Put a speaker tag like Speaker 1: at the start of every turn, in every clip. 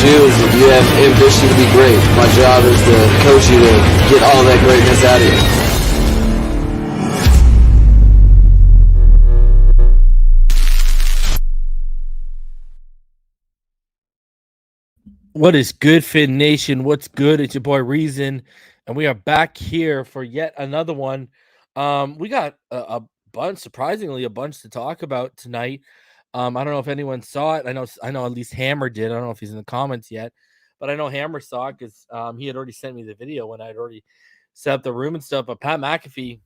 Speaker 1: you is if you have ambition to be great. My job is to coach you to get all that greatness out of you.
Speaker 2: What is good, Fin Nation? What's good? It's your boy Reason, and we are back here for yet another one. We got a bunch, surprisingly, a bunch to talk about tonight. I don't know if anyone saw it. I know at least Hammer did. I don't know if he's in the comments yet, but I know Hammer saw it because he had already sent me the video when I'd already set up the room and stuff. But Pat McAfee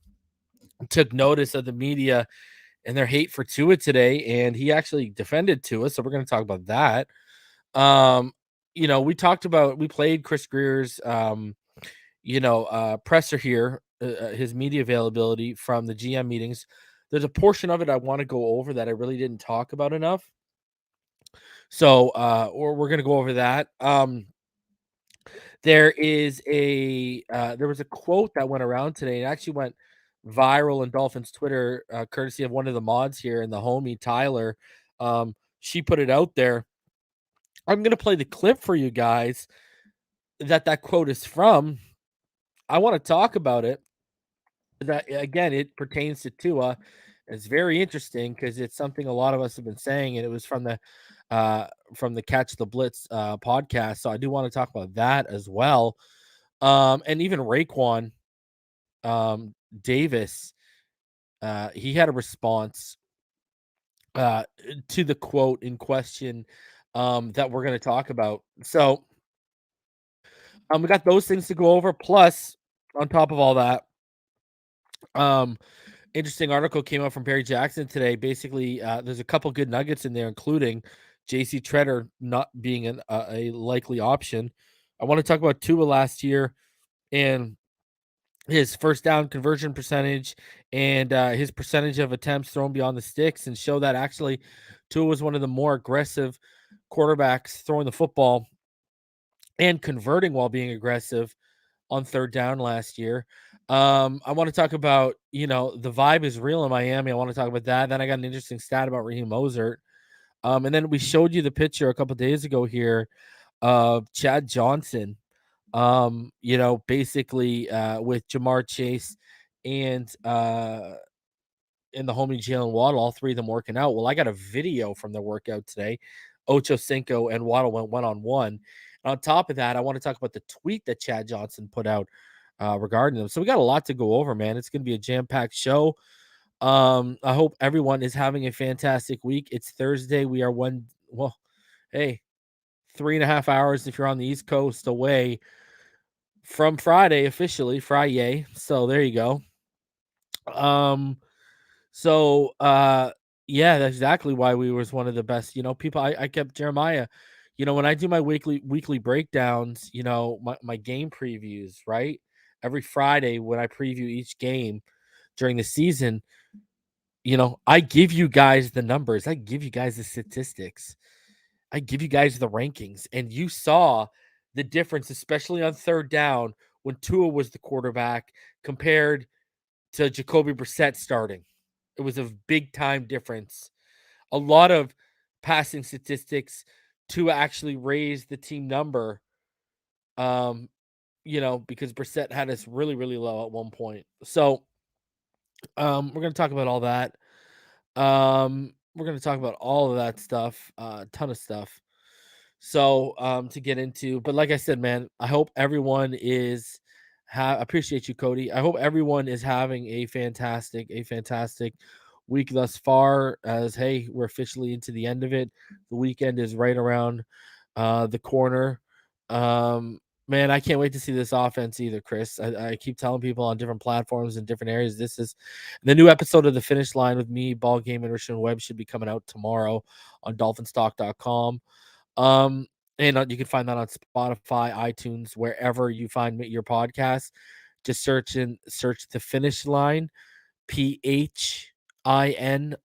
Speaker 2: took notice of the media and their hate for Tua today, and he actually defended Tua. So we're going to talk about that. We played Chris Greer's presser here, his media availability from the GM meetings. There's a portion of it I want to go over that I really didn't talk about enough. So we're gonna go over that. There was a quote that went around today. It actually went viral in Dolphins Twitter, courtesy of one of the mods here and the homie Tyler. She put it out there. I'm gonna play the clip for you guys that quote is from. I want to talk about it. That again, it pertains to Tua. It's very interesting because it's something a lot of us have been saying, and it was from the Catch the Blitz podcast. So I do want to talk about that as well. And even Raekwon Davis, he had a response to the quote in question that we're going to talk about. So we got those things to go over. Plus, on top of all that, interesting article came out from Barry Jackson today. Basically, there's a couple good nuggets in there, including JC Tretter not being a likely option. I want to talk about Tua last year and his first down conversion percentage and his percentage of attempts thrown beyond the sticks, and show that actually Tua was one of the more aggressive quarterbacks throwing the football and converting while being aggressive on third down last year. I want to talk about, the vibe is real in Miami. I want to talk about that. Then I got an interesting stat about Raheem Mostert. And then we showed you the picture a couple days ago here of Chad Johnson, basically with Jamar Chase and the homie Jaylen Waddle, all three of them working out. Well, I got a video from their workout today. Ochocinco and Waddle went one-on-one. On top of that, I want to talk about the tweet that Chad Johnson put out regarding them. So we got a lot to go over, man. It's going to be a jam-packed show. I hope everyone is having a fantastic week. It's Thursday. We are 3.5 hours if you're on the East Coast away from Friday, officially Friday. So there you go. Yeah, that's exactly why we was one of the best, people. I kept Jeremiah, when I do my weekly breakdowns, my game previews, right? Every Friday when I preview each game during the season, I give you guys the numbers. I give you guys the statistics. I give you guys the rankings. And you saw the difference, especially on third down when Tua was the quarterback compared to Jacoby Brissett starting. It was a big time difference. A lot of passing statistics to actually raise the team number. Because Brissett had us really, really low at one point. So we're gonna talk about all that. We're gonna talk about all of that stuff, a ton of stuff. So to get into, but like I said, man, I hope everyone is appreciate you, Cody. I hope everyone is having a fantastic week thus far. As hey, we're officially into the end of it. The weekend is right around the corner. Man, I can't wait to see this offense either, Chris. I keep telling people on different platforms and different areas. This is the new episode of The Finish Line with me, Ball Game, and Richard Webb should be coming out tomorrow on dolphinstalk.com. And you can find that on Spotify, iTunes, wherever you find your podcast. Just search The Finish Line, PHINISHLINE.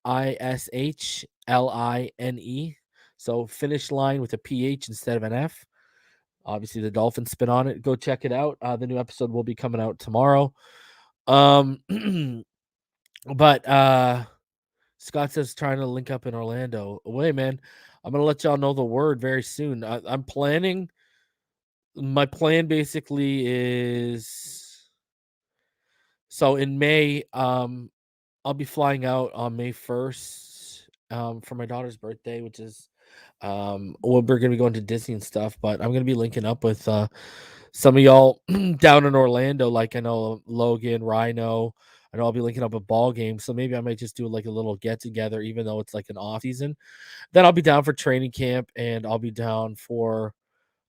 Speaker 2: So Finish Line with a PH instead of an F. Obviously, the Dolphins spin on it. Go check it out. The new episode will be coming out tomorrow. But Scott says trying to link up in Orlando. Away, man. I'm gonna let y'all know the word very soon. I'm planning. My plan basically is so in May. I'll be flying out on May 1st for my daughter's birthday, which is well, we're gonna be going to Disney and stuff, but I'm gonna be linking up with some of y'all down in Orlando. Like I know Logan, Rhino. I know I'll be linking up a ball game, so maybe I might just do like a little get together, even though it's like an off season. Then I'll be down for training camp, and I'll be down for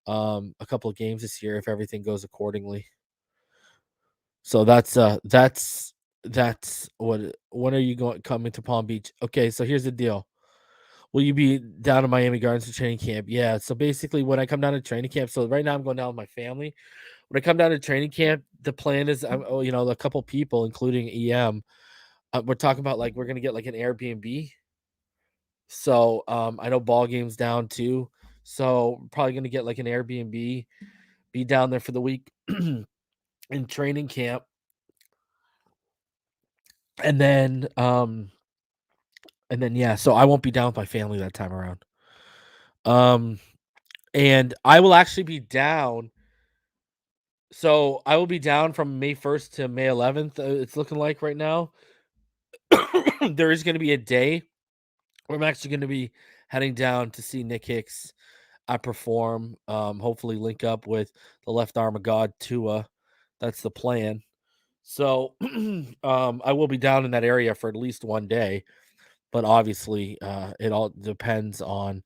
Speaker 2: a couple of games this year if everything goes accordingly. So that's what. When are you going coming to Palm Beach? Okay, so here's the deal. Will you be down in Miami Gardens for training camp? Yeah. So basically, when I come down to training camp, so right now I'm going down with my family. When I come down to training camp, the plan is, a couple people, including EM, we're talking about like we're gonna get like an Airbnb. So I know ball games down too. So probably gonna get like an Airbnb, be down there for the week in training camp, and then yeah. So I won't be down with my family that time around. Um, and I will actually be down. So I will be down from May 1st to May 11th. It's looking like right now. There is going to be a day where I'm actually going to be heading down to see Nick Hicks perform. Hopefully link up with the left arm of God, Tua. That's the plan. So I will be down in that area for at least one day, but obviously it all depends on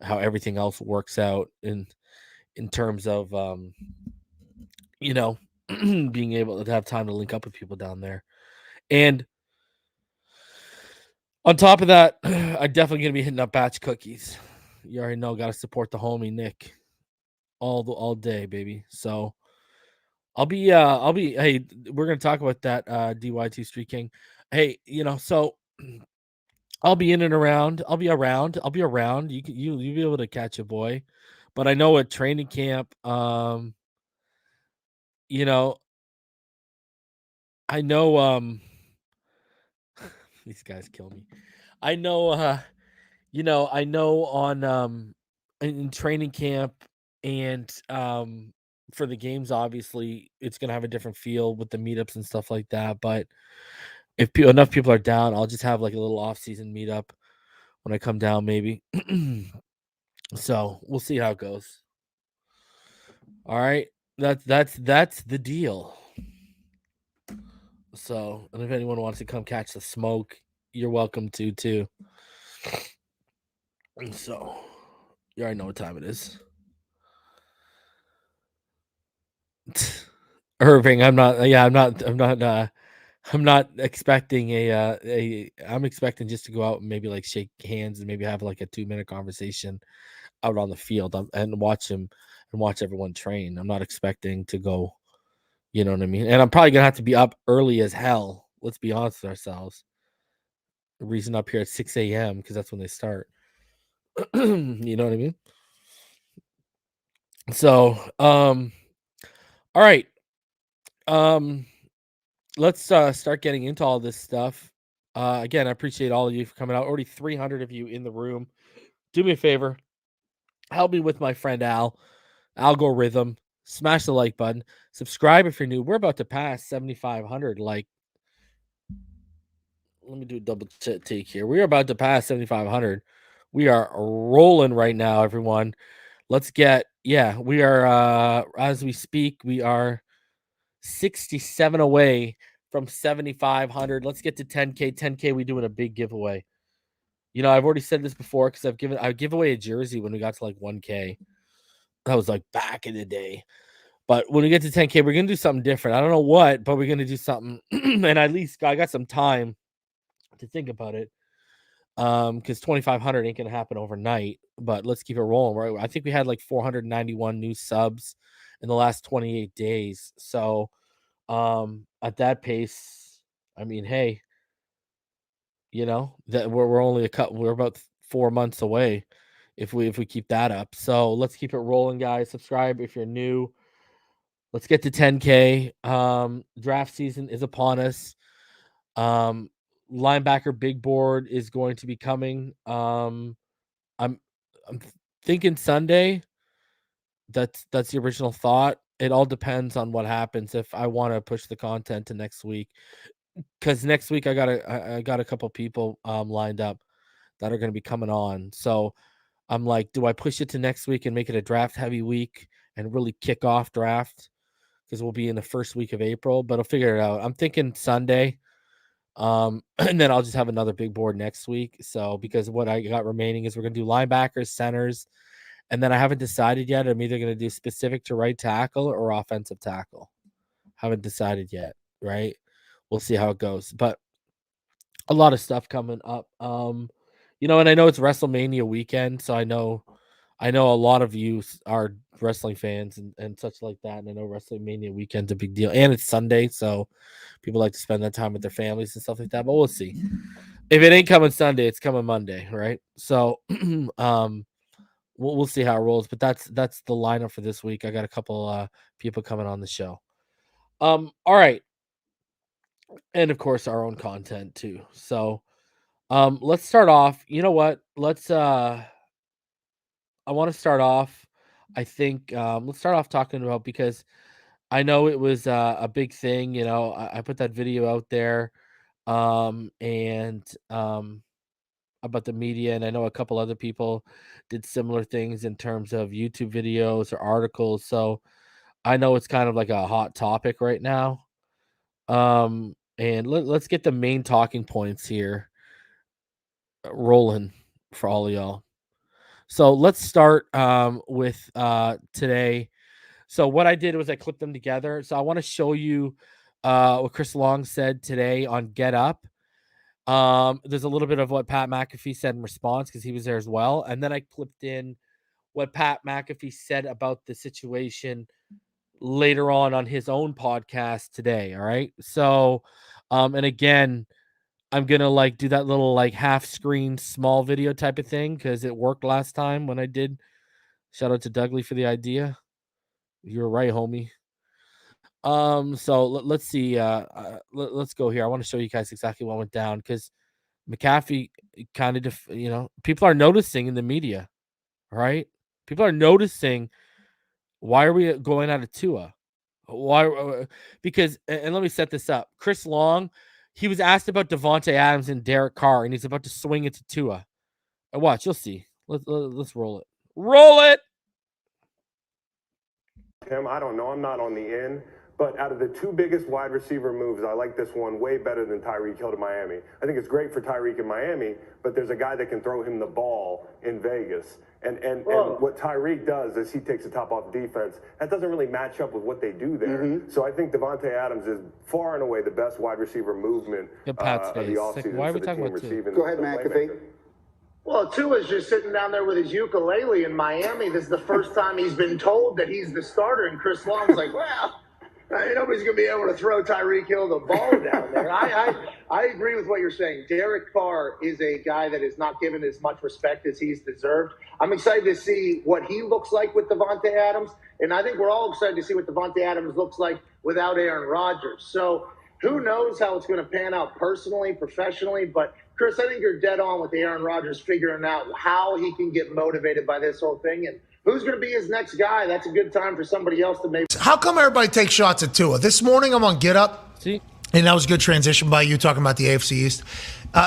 Speaker 2: how everything else works out in terms of you know being able to have time to link up with people down there. And on top of that, I definitely gonna be hitting up batch cookies. You already know, gotta support the homie Nick all day, baby. So I'll be hey, we're gonna talk about that DY2 Street King. Hey, so I'll be in and around. I'll be around. I'll be around. You'll be able to catch a boy. But I know at training camp, you know, I know these guys kill me. I know I know on in training camp and for the games, obviously it's gonna have a different feel with the meetups and stuff like that. But if enough people are down, I'll just have like a little off season meetup when I come down, maybe. So we'll see how it goes. All right. That's the deal. So, and if anyone wants to come catch the smoke, you're welcome to too. And so, you already know what time it is. Irving, I'm not. Yeah, I'm not. I'm not. I'm not expecting I'm expecting just to go out and maybe like shake hands and maybe have like a 2-minute conversation out on the field and watch him and watch everyone train. I'm not expecting to go. You know what I mean? And I'm probably gonna have to be up early as hell. Let's be honest with ourselves. The reason up here at 6 a.m. because that's when they start. You know what I mean? So, all right. Um, let's start getting into all this stuff. Again, I appreciate all of you for coming out. Already 300 of you in the room. Do me a favor, help me with my friend Al. Algorithm. Smash the like button. Subscribe if you're new. We're about to pass 7,500 like. Let me do a double take here. We're about to pass 7,500. We are rolling right now, everyone. Let's get, yeah, we are, as we speak, we are 67 away from 7,500. Let's get to 10K. 10K, we doing a big giveaway. I've already said this before because I give away a jersey when we got to like 1K. That was like back in the day. But when we get to 10K, we're gonna do something different. I don't know what, but we're gonna do something. And at least I got some time to think about it. Because 2,500 ain't gonna happen overnight, but let's keep it rolling. Right, I think we had like 491 new subs in the last 28 days. So, at that pace, I mean, hey, that we're only we're about 4 months away if we keep that up. So let's keep it rolling, guys. Subscribe if you're new. Let's get to 10K. Draft season is upon us. Linebacker big board is going to be coming. I'm I'm thinking Sunday. That's the original thought. It all depends on what happens if I want to push the content to next week. Because next week I got a couple people lined up that are going to be coming on. So I'm like, do I push it to next week and make it a draft heavy week and really kick off draft? Because we'll be in the first week of April, but I'll figure it out. I'm thinking Sunday. And then I'll just have another big board next week. So because what I got remaining is we're gonna do linebackers, centers, and then I haven't decided yet. I'm either gonna do specific to right tackle or offensive tackle. Haven't decided yet, right? We'll see how it goes. But a lot of stuff coming up. And I know it's WrestleMania weekend, so I know a lot of you are wrestling fans and such like that. And I know WrestleMania weekend's a big deal. And it's Sunday, so people like to spend that time with their families and stuff like that. But we'll see. If it ain't coming Sunday, it's coming Monday, right? So we'll see how it rolls. But that's the lineup for this week. I got a couple people coming on the show. All right. And of course our own content too. So let's start off. You know what? I want to start off. I think let's start off talking about, because I know it was a big thing. I put that video out there, and about the media, and I know a couple other people did similar things in terms of YouTube videos or articles. So I know it's kind of like a hot topic right now. And let's get the main talking points here rolling for all of y'all. So let's start with today. So what I did was I clipped them together. So I want to show you what Chris Long said today on Get Up. There's a little bit of what Pat McAfee said in response, because he was there as well. And then I clipped in what Pat McAfee said about the situation later on his own podcast today. All right. So, and again, I'm going to do that little half screen small video type of thing, because it worked last time when I did. Shout out to Dougley for the idea. You were right, homie. So let's see. Let's go here. I want to show you guys exactly what went down, because McAfee kind of, people are noticing in the media, right? People are noticing. Why are we going out of Tua? Why? Because, and let me set this up. Chris Long, he was asked about Devontae Adams and Derek Carr, and he's about to swing it to Tua. And watch, you'll see. Let's roll it. Roll it.
Speaker 3: Him, I don't know. I'm not on the end. But out of the two biggest wide receiver moves, I like this one way better than Tyreek Hill to Miami. I think it's great for Tyreek in Miami, but there's a guy that can throw him the ball in Vegas. And what Tyreek does is he takes the top off defense. That doesn't really match up with what they do there. Mm-hmm. So I think Devontae Adams is far and away the best wide receiver movement of the offseason.
Speaker 2: Why are we talking about
Speaker 3: receiving?
Speaker 4: Go ahead, McAfee.
Speaker 5: Well, Tua's just sitting down there with his ukulele in Miami. This is the first time he's been told that he's the starter, and Chris Long's like, well, nobody's going to be able to throw Tyreek Hill the ball down there. I agree with what you're saying. Derek Carr is a guy that is not given as much respect as he's deserved. I'm excited to see what he looks like with Devontae Adams, and I think we're all excited to see what Devontae Adams looks like without Aaron Rodgers. So who knows how it's going to pan out personally, professionally, but Chris, I think you're dead on with Aaron Rodgers figuring out how he can get motivated by this whole thing and who's going to be his next guy. That's a good time for somebody else to maybe.
Speaker 6: How come everybody takes shots at Tua? This morning I'm on Get Up.
Speaker 2: See?
Speaker 6: And that was a good transition by you talking about the AFC East.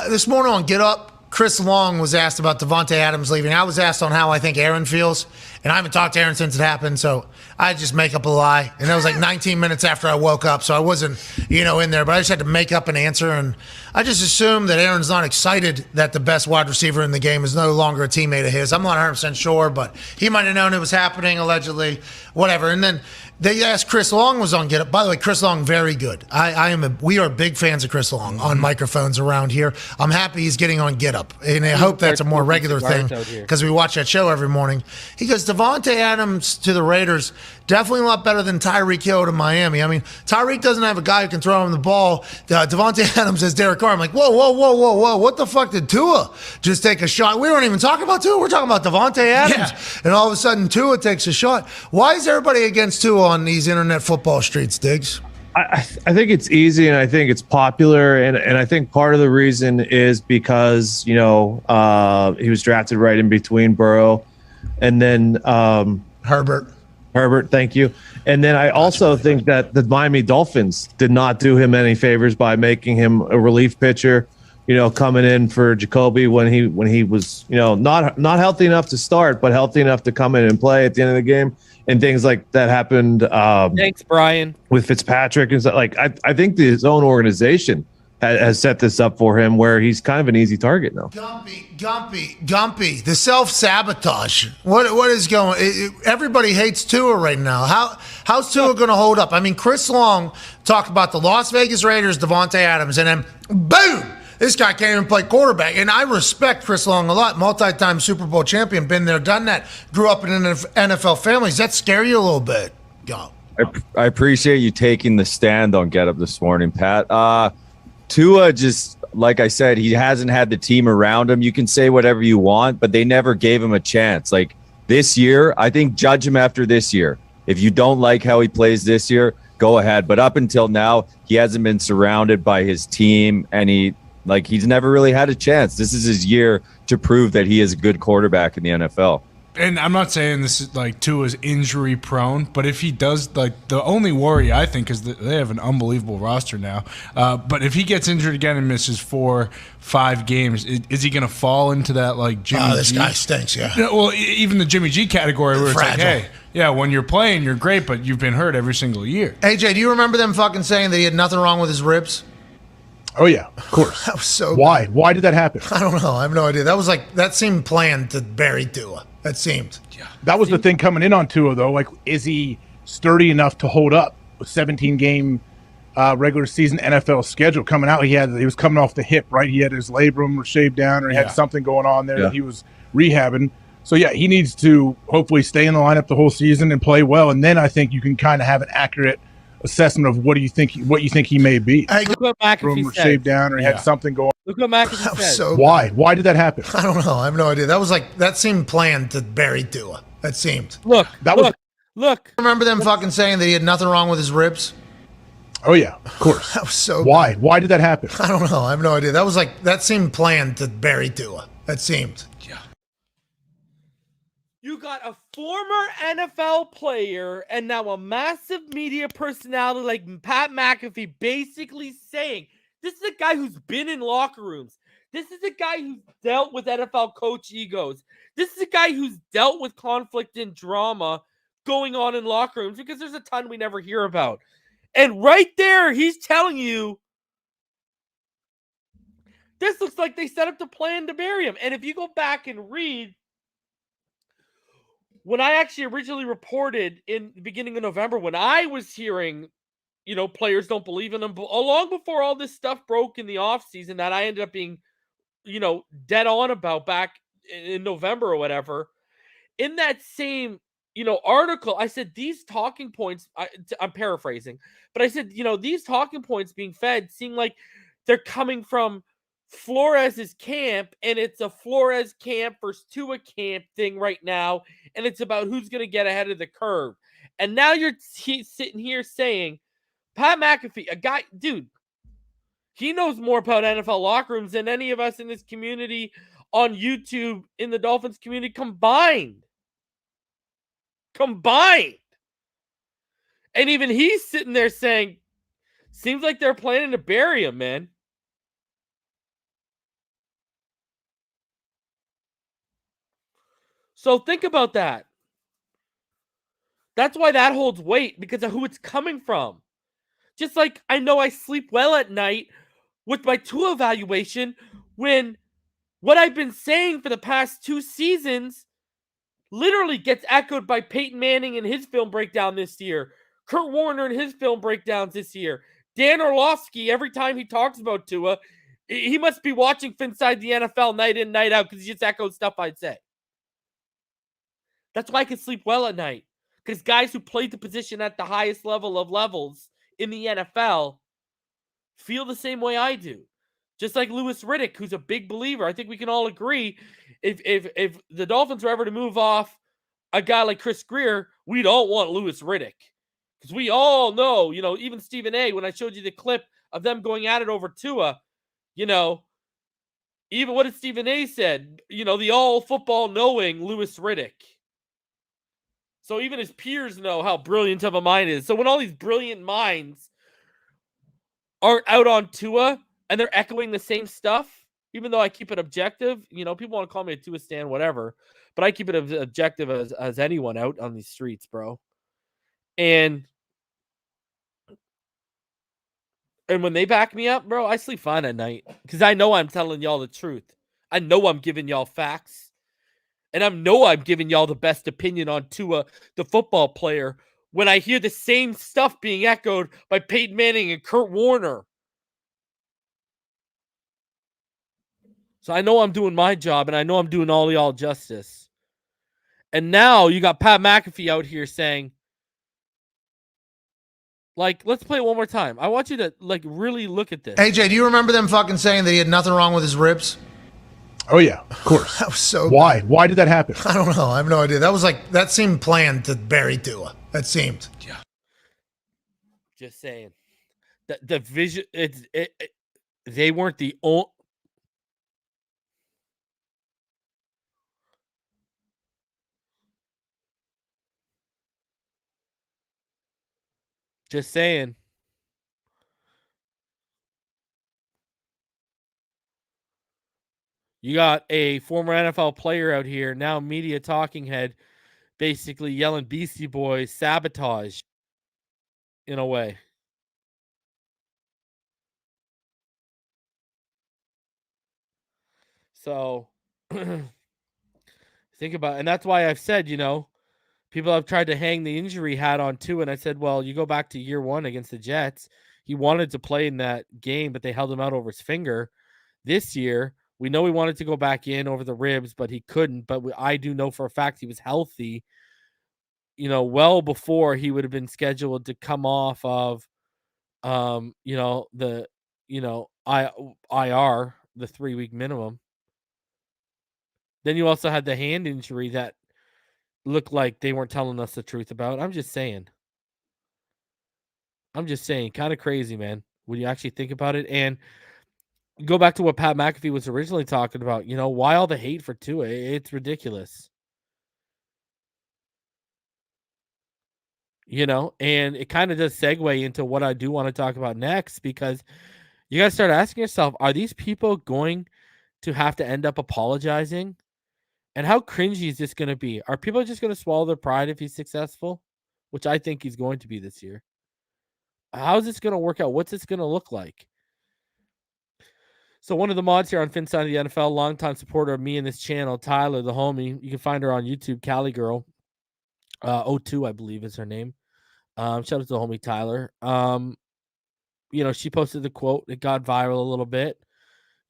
Speaker 6: This morning on Get Up, Chris Long was asked about Devontae Adams leaving. I was asked on how I think Aaron feels, and I haven't talked to Aaron since it happened, so I just make up a lie. And that was 19 minutes after I woke up, so I wasn't, in there. But I just had to make up an answer, and I just assumed that Aaron's not excited that the best wide receiver in the game is no longer a teammate of his. I'm not 100% sure, but he might have known it was happening, allegedly, whatever. And then they asked Chris Long was on Get Up. By the way, Chris Long, very good. We are big fans of Chris Long on microphones around here. I'm happy he's getting on Get Up, and I hope that's a more regular thing because we watch that show every morning. He goes, Devontae Adams to the Raiders, definitely a lot better than Tyreek Hill to Miami. I mean, Tyreek doesn't have a guy who can throw him the ball. Devontae Adams has Derek Carr. I'm like, whoa. What the fuck did Tua just take a shot? We weren't even talking about Tua. We're talking about Devontae Adams. Yeah. And all of a sudden, Tua takes a shot. Why is everybody against Tua on these internet football streets, Diggs?
Speaker 7: I think it's easy, and I think it's popular, and I think part of the reason is because, he was drafted right in between Burrow and then
Speaker 6: Herbert.
Speaker 7: Thank you. And then I also think that the Miami Dolphins did not do him any favors by making him a relief pitcher, coming in for Jacoby when he was, not healthy enough to start, but healthy enough to come in and play at the end of the game. And things like that happened.
Speaker 2: Thanks, Brian.
Speaker 7: With Fitzpatrick and stuff. Like I think his own organization has set this up for him where he's kind of an easy target now.
Speaker 6: Gumpy, the self-sabotage. What is going? Everybody hates Tua right now. How's Tua going to hold up? I mean, Chris Long talked about the Las Vegas Raiders, Davante Adams, and then boom, this guy can't even play quarterback. And I respect Chris Long a lot. Multi-time Super Bowl champion, been there, done that. Grew up in an NFL family. Does that scare you a little bit? Go.
Speaker 4: I appreciate you taking the stand on Get Up this morning, Pat. Tua, just like I said, he hasn't had the team around him. You can say whatever you want, but they never gave him a chance. Like this year, I think judge him after this year. If you don't like how he plays this year, go ahead. But up until now, he hasn't been surrounded by his team, and he's never really had a chance. This is his year to prove that he is a good quarterback in the NFL.
Speaker 8: And I'm not saying this is like Tua's injury prone, but if he does, like the only worry I think is that they have an unbelievable roster now. But if he gets injured again and misses 4-5 games, is he going to fall into that like Jimmy G?
Speaker 6: This guy stinks, yeah.
Speaker 8: Well, even the Jimmy G category where it's like, hey, yeah, when you're playing, you're great, but you've been hurt every single year.
Speaker 6: AJ, do you remember them fucking saying that he had nothing wrong with his ribs?
Speaker 9: Oh yeah, of course.
Speaker 6: That was so
Speaker 9: Why?
Speaker 6: bad.
Speaker 9: Why did that happen?
Speaker 6: I don't know. I have no idea. That seemed planned to bury Tua. That seemed.
Speaker 9: Yeah. That was the thing coming in on Tua though. Like, is he sturdy enough to hold up a 17-game regular season NFL schedule coming out? He was coming off the hip, right? He had his labrum shaved down, or he had something going on there that he was rehabbing. So yeah, he needs to hopefully stay in the lineup the whole season and play well, and then I think you can kind of have an accurate assessment of what you think he may be.
Speaker 2: Look what McAfee said.
Speaker 9: Shaved down, or he had something going.
Speaker 2: Look what McAfee said.
Speaker 6: So
Speaker 9: Why? Why did that happen?
Speaker 6: I don't know. I have no idea. That seemed planned to bury Tua. That seemed.
Speaker 2: Look.
Speaker 6: Remember them fucking saying that he had nothing wrong with his ribs?
Speaker 9: Oh yeah, of course.
Speaker 6: That was so.
Speaker 9: Why? Why did that happen?
Speaker 6: I don't know. I have no idea. That seemed planned to bury Tua. That seemed.
Speaker 9: Yeah.
Speaker 2: You got a former NFL player and now a massive media personality like Pat McAfee basically saying, this is a guy who's been in locker rooms. This is a guy who's dealt with NFL coach egos. This is a guy who's dealt with conflict and drama going on in locker rooms, because there's a ton we never hear about. And right there, he's telling you, this looks like they set up the plan to bury him. And if you go back and read, when I actually originally reported in the beginning of November, when I was hearing, players don't believe in them, long before all this stuff broke in the offseason that I ended up being, dead on about back in November or whatever, in that same, article, I said these talking points, I'm paraphrasing, but I said, these talking points being fed seem like they're coming from Flores' camp, and it's a Flores camp versus Tua camp thing right now, and it's about who's going to get ahead of the curve. And now you're sitting here saying, Pat McAfee, a guy, dude, he knows more about NFL locker rooms than any of us in this community on YouTube, in the Dolphins community combined. And even he's sitting there saying, seems like they're planning to bury him, man. So think about that. That's why that holds weight, because of who it's coming from. Just like I know I sleep well at night with my Tua evaluation when what I've been saying for the past 2 seasons literally gets echoed by Peyton Manning in his film breakdown this year, Kurt Warner in his film breakdowns this year, Dan Orlovsky, every time he talks about Tua, he must be watching Phinside the NFL night in, night out, because he just echoes stuff I'd say. That's why I can sleep well at night, because guys who played the position at the highest level of levels in the NFL feel the same way I do. Just like Louis Riddick, who's a big believer. I think we can all agree, if the Dolphins were ever to move off a guy like Chris Greer, we don't want Louis Riddick. Because we all know, even Stephen A., when I showed you the clip of them going at it over Tua, even what did Stephen A. said, the all football knowing Louis Riddick. So even his peers know how brilliant of a mind is. So when all these brilliant minds aren't out on Tua and they're echoing the same stuff, even though I keep it objective, people want to call me a Tua stan, whatever, but I keep it as objective as anyone out on these streets, bro. And when they back me up, bro, I sleep fine at night because I know I'm telling y'all the truth. I know I'm giving y'all facts. And I know I'm giving y'all the best opinion on Tua, the football player, when I hear the same stuff being echoed by Peyton Manning and Kurt Warner. So I know I'm doing my job, and I know I'm doing all y'all justice. And now you got Pat McAfee out here saying, let's play it one more time. I want you to, really look at this.
Speaker 6: AJ, do you remember them fucking saying that he had nothing wrong with his ribs?
Speaker 9: Oh, yeah, of course.
Speaker 6: That was so
Speaker 9: Why?
Speaker 6: bad.
Speaker 9: Why did that happen?
Speaker 6: I don't know. I have no idea. That seemed planned to bury Tua. That seemed.
Speaker 2: Yeah. Just saying. The vision, they weren't the only. Just saying. You got a former NFL player out here, now media talking head, basically yelling Beastie Boys sabotage in a way. So think about it. And that's why I've said, people have tried to hang the injury hat on too. And I said, well, you go back to year one against the Jets. He wanted to play in that game, but they held him out over his finger. This year, we know he wanted to go back in over the ribs, but he couldn't. But I do know for a fact he was healthy, well before he would have been scheduled to come off of, the, IR, the 3-week minimum. Then you also had the hand injury that looked like they weren't telling us the truth about. I'm just saying, kind of crazy, man, when you actually think about it. And go back to what Pat McAfee was originally talking about. Why all the hate for Tua? It's ridiculous. And it kind of does segue into what I do want to talk about next, because you got to start asking yourself, are these people going to have to end up apologizing? And how cringy is this going to be? Are people just going to swallow their pride if he's successful? Which I think he's going to be this year. How's this going to work out? What's this going to look like? So one of the mods here on Phinside of the NFL, longtime supporter of me and this channel, Tyler, the homie. You can find her on YouTube, Cali Girl. 02, I believe is her name. Shout out to the homie Tyler. She posted the quote. It got viral a little bit.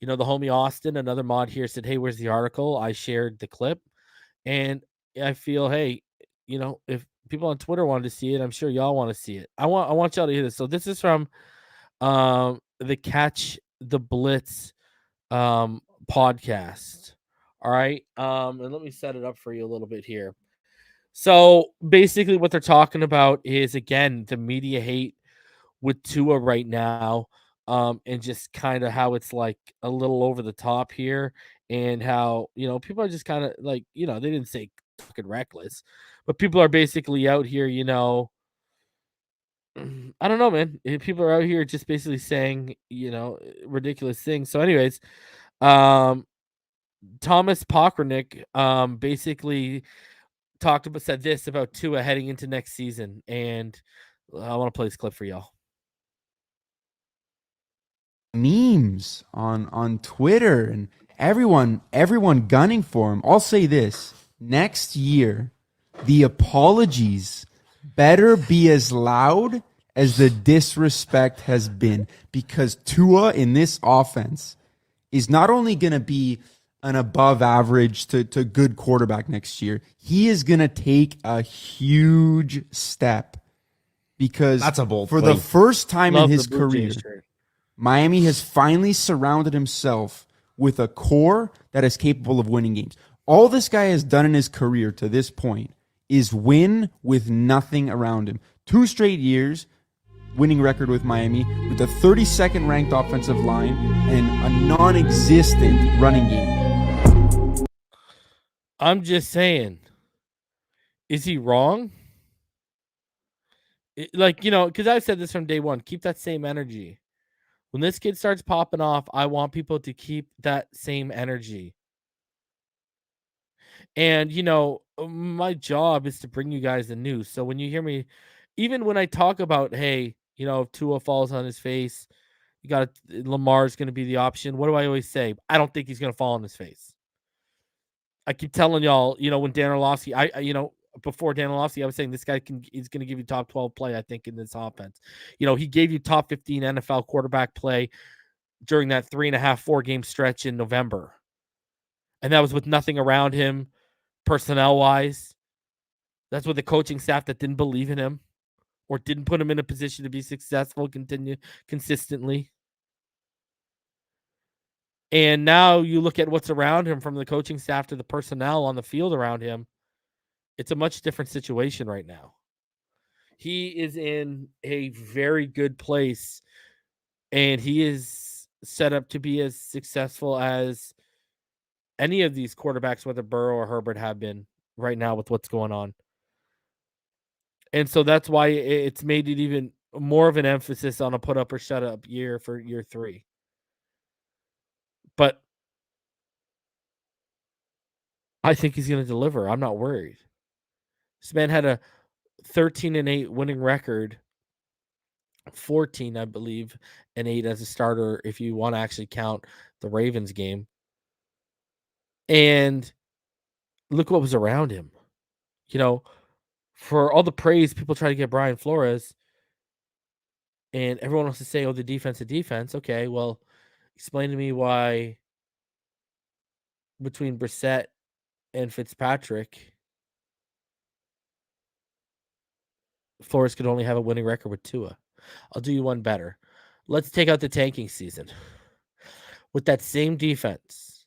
Speaker 2: The homie Austin, another mod here, said, hey, where's the article? I shared the clip. And I feel, hey, if people on Twitter wanted to see it, I'm sure y'all want to see it. I want y'all to hear this. So this is from the Catch the Blitz podcast. All right. And let me set it up for you a little bit here. So basically what they're talking about is, again, the media hate with Tua right now. And just kind of how it's like a little over the top here, and how, people are just kind of like, they didn't say fucking reckless, but people are basically out here, I don't know, man. People are out here just basically saying, ridiculous things. So anyways, Thomas Pokranick basically said this about Tua heading into next season. And I want to play this clip for y'all.
Speaker 10: Memes on Twitter and everyone gunning for him. I'll say this: next year, the apologies better be as loud as the disrespect has been, because Tua in this offense is not only going to be an above average to good quarterback next year, he is going to take a huge step, because
Speaker 11: that's a bold
Speaker 10: for
Speaker 11: play.
Speaker 10: The first time
Speaker 2: Love
Speaker 10: in his
Speaker 2: the Blue
Speaker 10: career,
Speaker 2: Jays shirt.
Speaker 10: Miami has finally surrounded himself with a core that is capable of winning games. All this guy has done in his career to this point is win with nothing around him. 2 straight years, winning record with Miami, with a 32nd ranked offensive line and a non-existent running game.
Speaker 2: I'm just saying, Is he wrong? Because I've said this from day one, keep that same energy. When this kid starts popping off, I want people to keep that same energy. And, my job is to bring you guys the news. So when you hear me, even when I talk about, hey, if Tua falls on his face, Lamar's going to be the option. What do I always say? I don't think he's going to fall on his face. I keep telling y'all, when Dan Orlovsky, before Dan Orlovsky, I was saying this guy is going to give you top 12 play, I think, in this offense. He gave you top 15 NFL quarterback play during that 3.5-4 game stretch in November. And that was with nothing around him personnel wise. That's with the coaching staff that didn't believe in him or didn't put him in a position to be successful consistently. And now you look at what's around him, from the coaching staff to the personnel on the field around him. It's a much different situation right now. He is in a very good place, and he is set up to be as successful as any of these quarterbacks, whether Burrow or Herbert, have been right now with what's going on. And so that's why it's made it even more of an emphasis on a put up or shut up year for year 3. But I think he's going to deliver. I'm not worried. This man had a 13-8 winning record, 14, I believe, and 8 as a starter, if you want to actually count the Ravens game. And look what was around him. For all the praise people try to get Brian Flores, and everyone wants to say, oh, the defense. Okay, well, explain to me why between Brissett and Fitzpatrick, Flores could only have a winning record with Tua. I'll do you one better. Let's take out the tanking season. With that same defense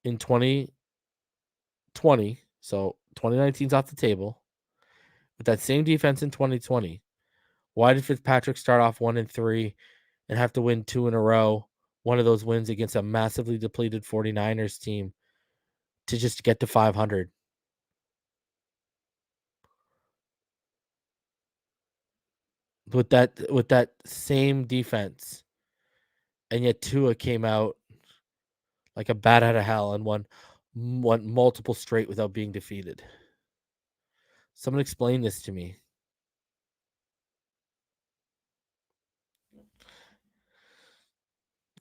Speaker 2: in 2020, so 2019's off the table. With that same defense in 2020, why did Fitzpatrick start off 1-3 and have to win 2 in a row? One of those wins against a massively depleted 49ers team to just get to 500. With that same defense, and yet Tua came out like a bat out of hell and won multiple straight without being defeated. Someone explain this to me.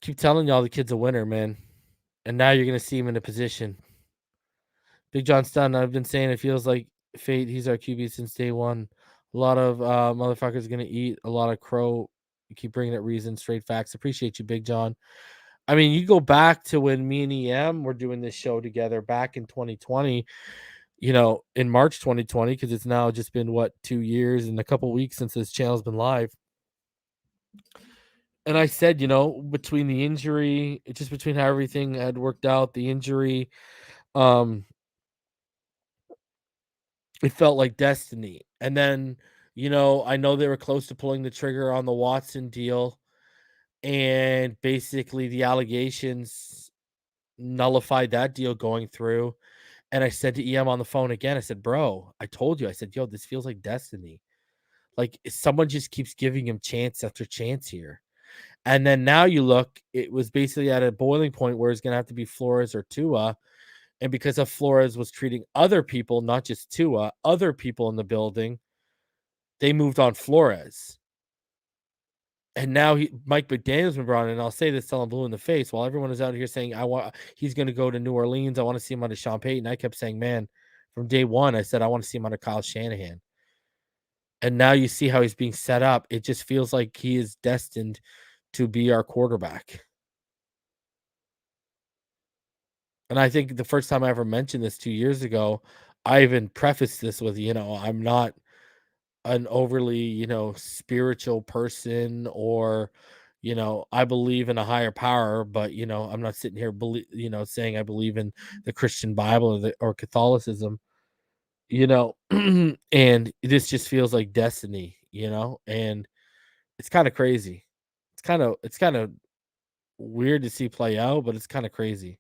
Speaker 2: Keep telling y'all the kid's a winner, man. And now you're going to see him in a position. Big John Stunn, I've been saying it feels like fate. He's our QB since day one. A lot of motherfuckers going to eat a lot of crow. You keep bringing it reason, straight facts. Appreciate you, Big John. I mean, you go back to when me and EM were doing this show together back in 2020, in March 2020, because it's now just been, 2 years and a couple weeks since this channel's been live. And I said, between the injury, just between how everything had worked out, the injury, it felt like destiny. And then, I know they were close to pulling the trigger on the Watson deal. And basically the allegations nullified that deal going through. And I said to EM on the phone again, I said, bro, I told you, I said, yo, this feels like destiny. Like someone just keeps giving him chance after chance here. And then now you look, it was basically at a boiling point where it's going to have to be Flores or Tua. And because of Flores was treating other people, not just Tua, other people in the building, they moved on Flores. And now Mike McDaniel's been brought in. And I'll say this till I'm blue in the face. While everyone is out here saying, he's going to go to New Orleans. I want to see him under Sean Payton. I kept saying, man, from day one, I said, I want to see him under Kyle Shanahan. And now you see how he's being set up. It just feels like he is destined to be our quarterback. And I think the first time I ever mentioned this 2 years ago, I even prefaced this with, I'm not an overly, spiritual person, or, I believe in a higher power, but, I'm not sitting here, saying I believe in the Christian Bible or Catholicism, and this just feels like destiny, and it's kind of crazy. It's kind of weird to see play out, but it's kind of crazy.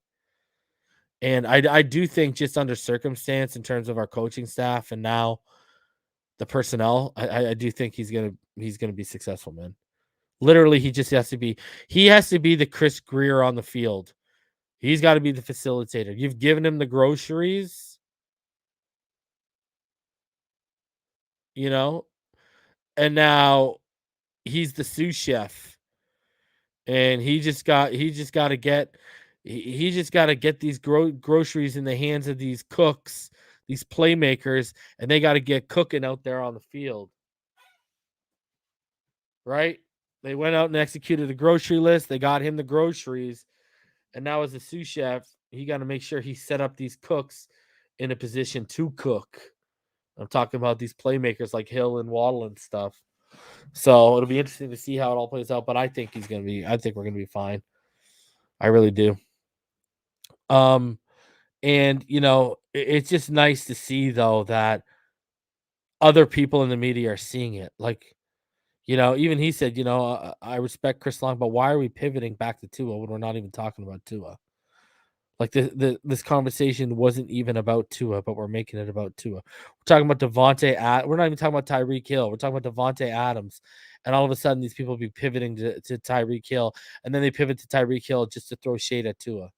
Speaker 2: And I do think just under circumstance in terms of our coaching staff and now the personnel, I do think he's gonna be successful, man. Literally, he has to be the Chris Greer on the field. He's got to be the facilitator. You've given him the groceries, and now he's the sous chef, and he just got to get these groceries in the hands of these cooks, these playmakers, and they got to get cooking out there on the field, right? They went out and executed a grocery list. They got him the groceries, and now as a sous chef, he got to make sure he set up these cooks in a position to cook. I'm talking about these playmakers like Hill and Waddle and stuff. So it'll be interesting to see how it all plays out. But I think we're gonna be fine. I really do. And it's just nice to see though that other people in the media are seeing it. Like, even he said, I respect Chris Long, but why are we pivoting back to Tua when we're not even talking about Tua? Like this conversation wasn't even about Tua, but we're making it about Tua. We're talking about we're not even talking about Tyreek Hill. We're talking about Devontae Adams. And all of a sudden these people be pivoting to Tyreek Hill, and then they pivot to Tyreek Hill just to throw shade at Tua.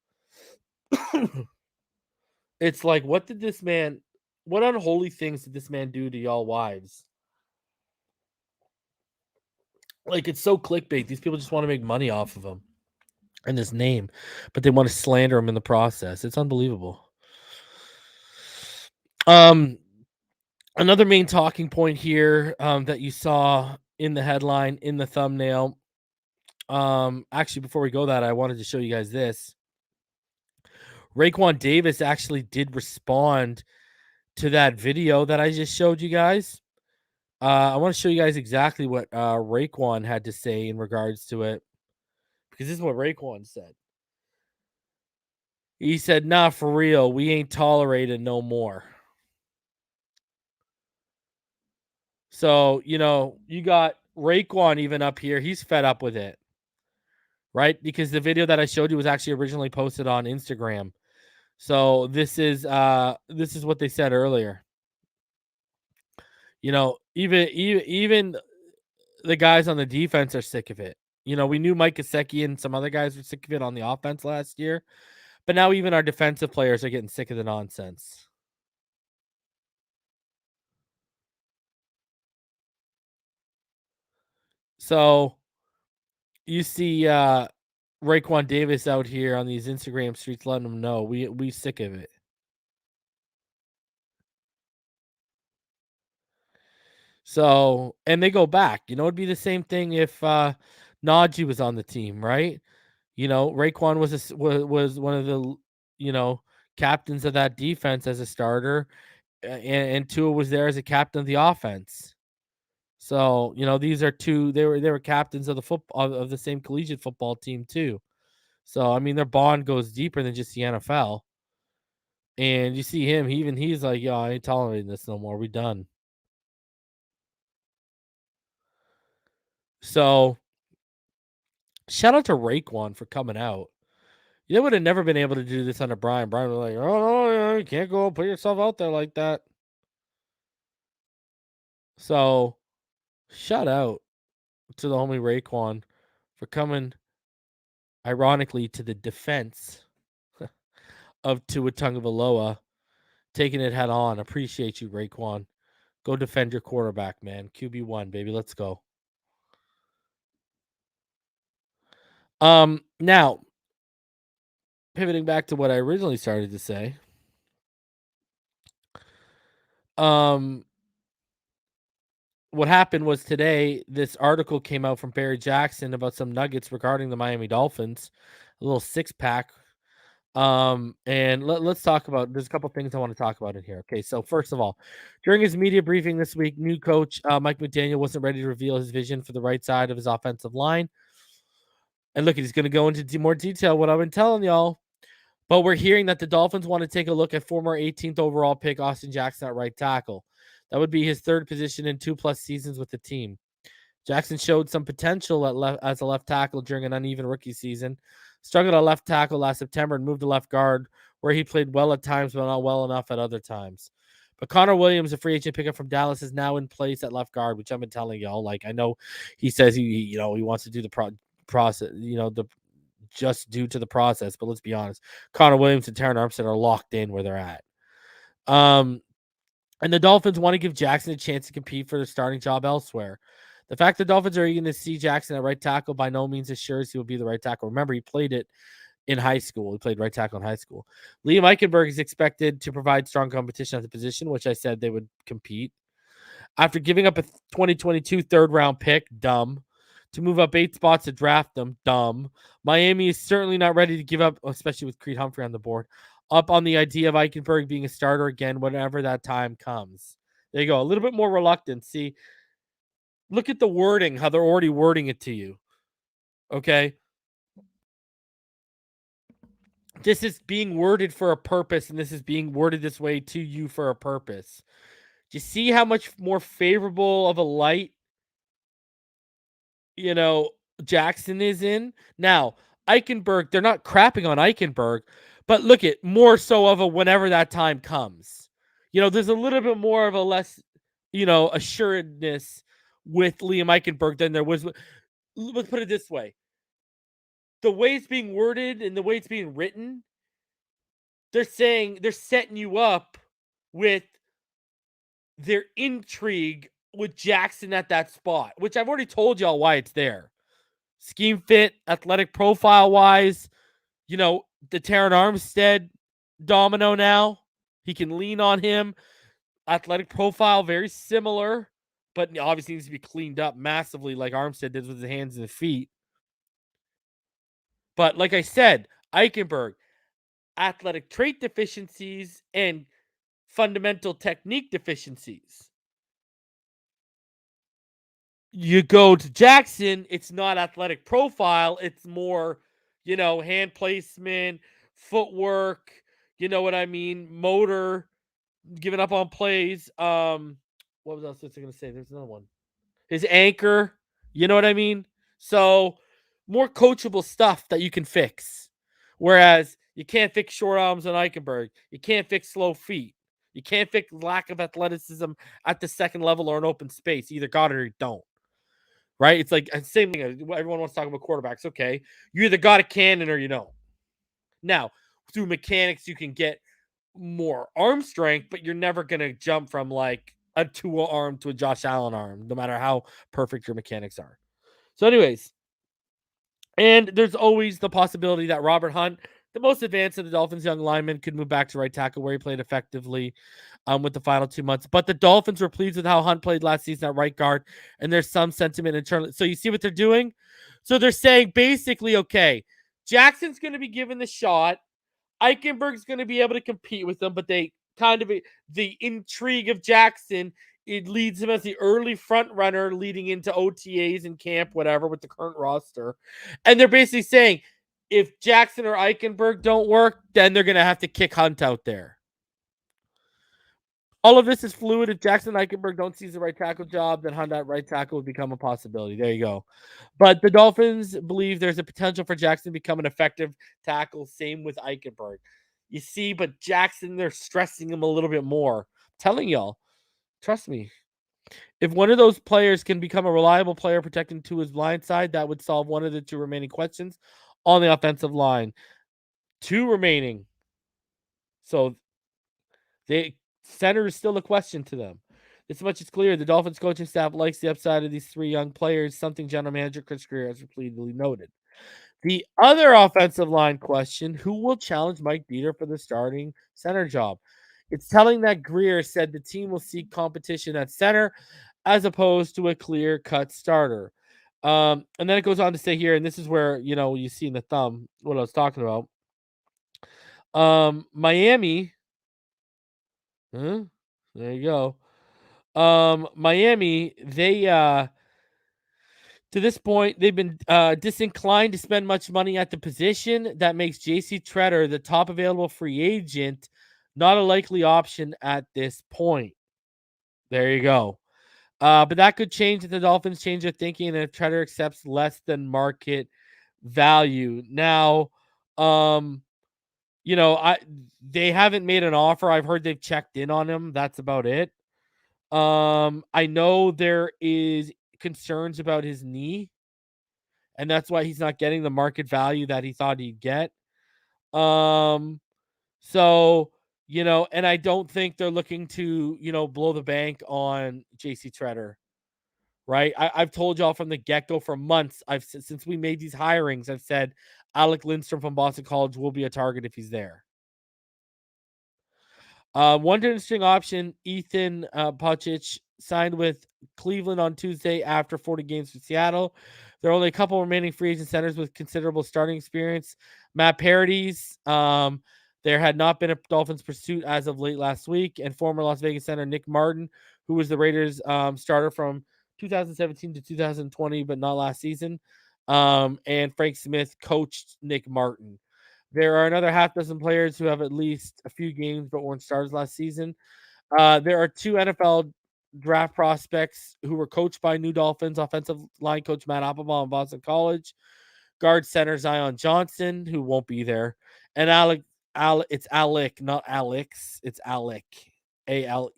Speaker 2: It's like, what unholy things did this man do to y'all wives? Like, it's so clickbait. These people just want to make money off of him and his name, but they want to slander him in the process. It's unbelievable. Another main talking point here that you saw in the headline, in the thumbnail. Actually, before we go that, I wanted to show you guys this. Raekwon Davis actually did respond to that video that I just showed you guys. I want to show you guys exactly what Raekwon had to say in regards to it, because this is what Raekwon said. He said, "Nah, for real, we ain't tolerated no more." So, you got Raekwon even up here. He's fed up with it, right? Because the video that I showed you was actually originally posted on Instagram. So this is what they said earlier. Even the guys on the defense are sick of it. We knew Mike Gesicki and some other guys were sick of it on the offense last year, but now even our defensive players are getting sick of the nonsense. So you see Raekwon Davis out here on these Instagram streets letting them know we sick of it. So, and they go back. It'd be the same thing if Najee was on the team, right? Raekwon was one of the captains of that defense as a starter, and Tua was there as a captain of the offense. So, these are two. They were captains of the football of the same collegiate football team too. So, I mean, their bond goes deeper than just the NFL. And you see him, he's like, "Yo, I ain't tolerating this no more. We done." So, shout out to Raekwon for coming out. They would have never been able to do this under Brian. Brian was like, "Oh no, you can't go put yourself out there like that." So, shout out to the homie Raekwon for coming, ironically, to the defense of Tua Tagovailoa, taking it head on. Appreciate you, Raekwon. Go defend your quarterback, man. QB1, baby. Let's go. Now, pivoting back to what I originally started to say. What happened was today, this article came out from Barry Jackson about some nuggets regarding the Miami Dolphins, a little 6-pack. And let's talk about, there's a couple things I want to talk about in here. Okay, so first of all, during his media briefing this week, new coach Mike McDaniel wasn't ready to reveal his vision for the right side of his offensive line. And look, he's going to go into more detail what I've been telling y'all. But we're hearing that the Dolphins want to take a look at former 18th overall pick Austin Jackson at right tackle. That would be his third position in 2+ seasons with the team. Jackson showed some potential as a left tackle during an uneven rookie season. Struggled at left tackle last September and moved to left guard where he played well at times, but not well enough at other times. But Connor Williams, a free agent pickup from Dallas, is now in place at left guard, which I've been telling y'all. Like, I know he says he wants to do the process, just due to the process. But let's be honest, Connor Williams and Terran Armstead are locked in where they're at. And the Dolphins want to give Jackson a chance to compete for the starting job elsewhere. The fact the Dolphins are going to see Jackson at right tackle by no means assures he will be the right tackle. Remember, he played it in high school. He played right tackle in high school. Liam Eichenberg is expected to provide strong competition at the position, which I said they would compete. After giving up a 2022 third-round pick, dumb. To move up 8 spots to draft them, dumb. Miami is certainly not ready to give up, especially with Creed Humphrey on the board, up on the idea of Eichenberg being a starter again whenever that time comes. There you go. A little bit more reluctant. See, look at the wording, how they're already wording it to you. Okay? This is being worded for a purpose, and this is being worded this way to you for a purpose. Do you see how much more favorable of a light, Jackson is in? Now, Eichenberg, they're not crapping on Eichenberg, but look at more so of a whenever that time comes. There's a little bit more of a less, assuredness with Liam Eichenberg than there was. Let's put it this way. The way it's being worded and the way it's being written, they're saying they're setting you up with their intrigue with Jackson at that spot, which I've already told y'all why it's there. Scheme fit, athletic profile wise, the Terran Armstead domino now. He can lean on him. Athletic profile, very similar, but obviously needs to be cleaned up massively like Armstead did with his hands and his feet. But like I said, Eichenberg, athletic trait deficiencies and fundamental technique deficiencies. You go to Jackson, it's not athletic profile. It's more, hand placement, footwork, motor, giving up on plays. What was else was I going to say? There's another one. His anchor, you know what I mean? So more coachable stuff that you can fix. Whereas you can't fix short arms on Eichenberg. You can't fix slow feet. You can't fix lack of athleticism at the second level or an open space. You either got it or you don't. Right? It's like same thing. Everyone wants to talk about quarterbacks. Okay. You either got a cannon or you don't. Now, through mechanics, you can get more arm strength, but you're never going to jump from like a Tua arm to a Josh Allen arm, no matter how perfect your mechanics are. So anyways, and there's always the possibility that Robert Hunt, the most advanced of the Dolphins' young linemen, could move back to right tackle where he played effectively with the final 2 months. But the Dolphins were pleased with how Hunt played last season at right guard, and there's some sentiment internally. So you see what they're doing? So they're saying basically, okay, Jackson's going to be given the shot. Eichenberg's going to be able to compete with them, but they kind of, the intrigue of Jackson, it leads him as the early front runner leading into OTAs and camp, whatever, with the current roster. And they're basically saying, if Jackson or Eichenberg don't work, then they're going to have to kick Hunt out there. All of this is fluid. If Jackson and Eichenberg don't seize the right tackle job, then Hunt at right tackle would become a possibility. There you go. But the Dolphins believe there's a potential for Jackson to become an effective tackle. Same with Eichenberg. You see, but Jackson, they're stressing him a little bit more. I'm telling y'all, trust me. If one of those players can become a reliable player protecting to his blind side, that would solve one of the 2 remaining questions on the offensive line. 2 remaining. So center is still a question to them. This much is clear. The Dolphins coaching staff likes the upside of these 3 young players, something general manager Chris Greer has repeatedly noted. The other offensive line question, who will challenge Mike Dieter for the starting center job? It's telling that Greer said the team will seek competition at center as opposed to a clear-cut starter. And then it goes on to say here, and this is where, you see in the thumb what I was talking about. Miami. There you go. Miami, they to this point, they've been disinclined to spend much money at the position. That makes JC Tretter, the top available free agent, not a likely option at this point. There you go. But that could change if the Dolphins change their thinking and if Tretter accepts less than market value. Now, they haven't made an offer. I've heard they've checked in on him. That's about it. I know there is concerns about his knee, and that's why he's not getting the market value that he thought he'd get. So, and I don't think they're looking to, blow the bank on JC Tretter. Right. I've told y'all from the get-go for months. Since we made these hirings, I've said Alec Lindstrom from Boston College will be a target if he's there. One interesting option, Ethan Pacic signed with Cleveland on Tuesday after 40 games for Seattle. There are only a couple remaining free agent centers with considerable starting experience. Matt Paradis, there had not been a Dolphins pursuit as of late last week, and former Las Vegas center Nick Martin, who was the Raiders starter from 2017 to 2020, but not last season. And Frank Smith coached Nick Martin. There are another half dozen players who have at least a few games but weren't starters last season. There are 2 NFL draft prospects who were coached by New Dolphins offensive line coach Matt Applebaum in Boston College. Guard center Zion Johnson, who won't be there. And it's Alec, not Alex. It's Alec. Alec,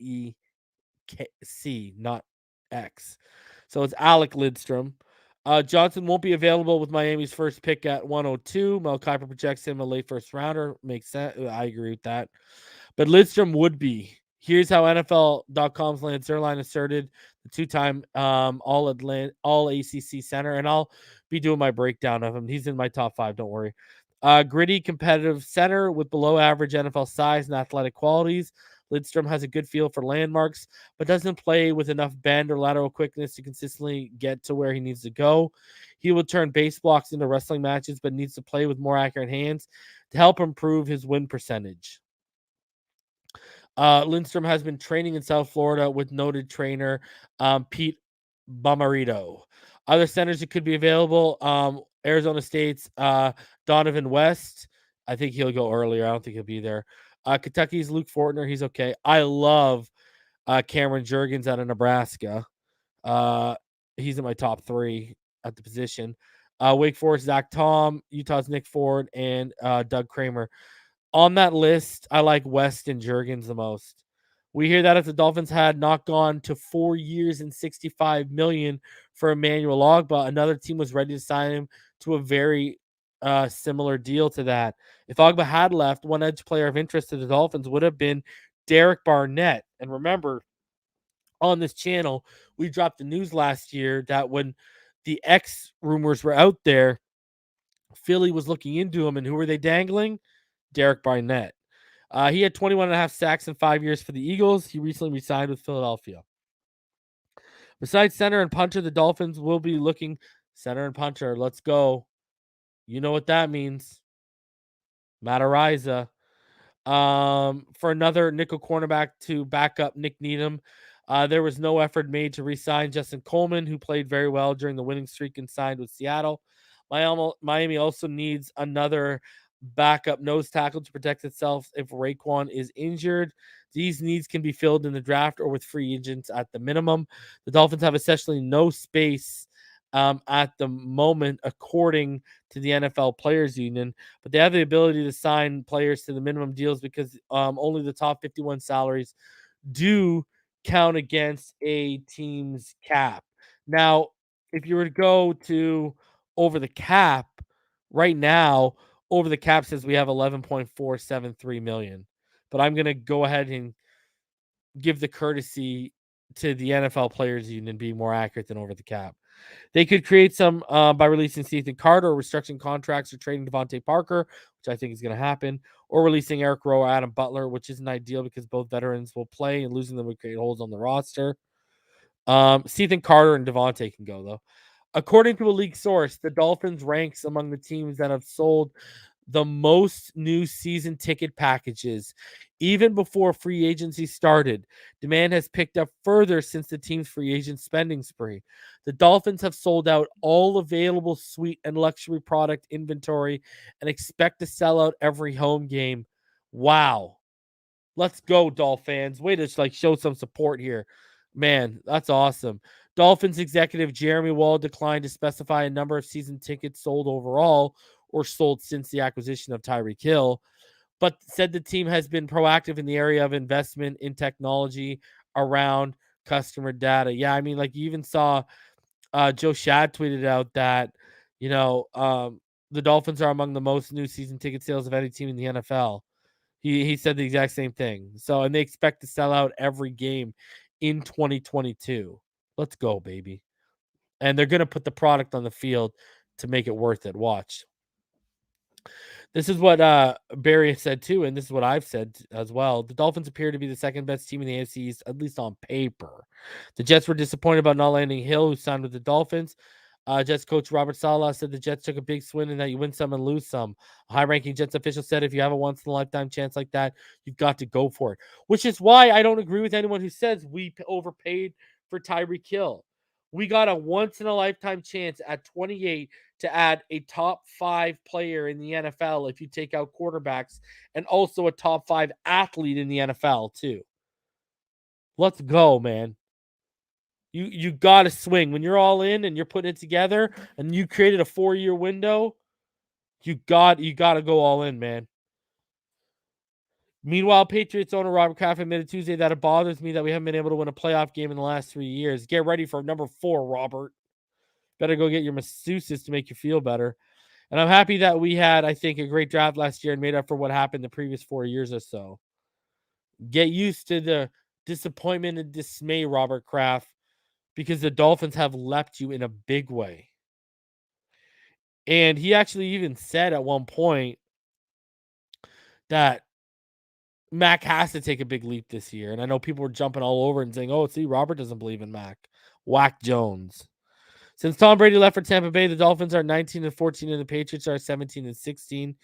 Speaker 2: not X. So it's Alec Lindstrom. Johnson won't be available with Miami's first pick at 102. Mel Kiper projects him a late first rounder. Makes sense. I agree with that. But Lindstrom would be. Here's how NFL.com's Lance Zierlein asserted the 2-time all ACC center, and I'll be doing my breakdown of him. He's in my top 5. Don't worry. Gritty, competitive center with below average NFL size and athletic qualities. Lindstrom has a good feel for landmarks, but doesn't play with enough bend or lateral quickness to consistently get to where he needs to go. He will turn base blocks into wrestling matches, but needs to play with more accurate hands to help improve his win percentage. Lindstrom has been training in South Florida with noted trainer Pete Bomarito. Other centers that could be available, Arizona State's Donovan West. I think he'll go earlier. I don't think he'll be there. Kentucky's Luke Fortner. He's okay. I love Cameron Jurgens out of Nebraska. He's in my top 3 at the position. Wake Forest, Zach Tom, Utah's Nick Ford, and Doug Kramer. On that list, I like West and Jurgens the most. We hear that if the Dolphins had not gone to 4 years and $65 million for Emmanuel Ogbah, another team was ready to sign him to a very similar deal to that. If Ogbah had left, one edge player of interest to the Dolphins would have been Derek Barnett. And remember, on this channel, we dropped the news last year that when the X rumors were out there, Philly was looking into him, and who were they dangling? Derek Barnett. He had 21.5 sacks in 5 years for the Eagles. He recently resigned with Philadelphia. Besides center and punter, the Dolphins will be looking center and punter. Let's go. You know what that means. Matt Araiza. For another nickel cornerback to back up Nick Needham. There was no effort made to re-sign Justin Coleman, who played very well during the winning streak and signed with Seattle. Miami also needs another backup nose tackle to protect itself if Raekwon is injured. These needs can be filled in the draft or with free agents at the minimum. The Dolphins have essentially no space at the moment, according to the NFL Players Union, but they have the ability to sign players to the minimum deals because only the top 51 salaries do count against a team's cap. Now, if you were to go to over the cap right now, over the cap says we have 11.473 million, but I'm going to go ahead and give the courtesy to the NFL Players Union being more accurate than over the cap. They could create some by releasing Ethan Carter or restructuring contracts or trading Devontae Parker, which I think is going to happen, or releasing Eric Rowe or Adam Butler, which isn't ideal because both veterans will play and losing them would create holes on the roster. Ethan Carter and Devontae can go, though. According to a league source, the Dolphins ranks among the teams that have sold the most new season ticket packages. Even before free agency started, demand has picked up further since the team's free agent spending spree. The Dolphins have sold out all available suite and luxury product inventory and expect to sell out every home game. Wow. Let's go, Dolphins. Way to show some support here. Man, that's awesome. Dolphins executive Jeremy Wall declined to specify a number of season tickets sold overall or sold since the acquisition of Tyreek Hill. but said the team has been proactive in the area of investment in technology around customer data. Yeah, I mean, like you even saw Joe Shad tweeted out that, the Dolphins are among the most new season ticket sales of any team in the NFL. He said the exact same thing. So, and they expect to sell out every game in 2022. Let's go, baby. And they're going to put the product on the field to make it worth it. Watch. This is what Barry said too, and this is what I've said as well. The Dolphins appear to be the second best team in the AFC East, at least on paper. The Jets were disappointed about not landing Hill, who signed with the Dolphins. Jets coach Robert Saleh said the Jets took a big swing and that you win some and lose some. A high-ranking Jets official said if you have a once-in-a-lifetime chance like that, you've got to go for it. Which is why I don't agree with anyone who says we overpaid for Tyreek Hill. We got a once-in-a-lifetime chance at 28 to add a top 5 player in the NFL if you take out quarterbacks, and also a top 5 athlete in the NFL too. Let's go, man. You got to swing. When you're all in and you're putting it together and you created a 4-year window, you got to go all in, man. Meanwhile, Patriots owner Robert Kraft admitted Tuesday that it bothers me that we haven't been able to win a playoff game in the last 3 years. Get ready for number 4, Robert. Better go get your masseuses to make you feel better. And I'm happy that we had, I think, a great draft last year and made up for what happened the previous 4 years or so. Get used to the disappointment and dismay, Robert Kraft, because the Dolphins have leapt you in a big way. And he actually even said at one point that Mac has to take a big leap this year. And I know people were jumping all over and saying, oh, see, Robert doesn't believe in Mac. Whack Jones. Since Tom Brady left for Tampa Bay, the Dolphins are 19-14 and the Patriots are 17-16.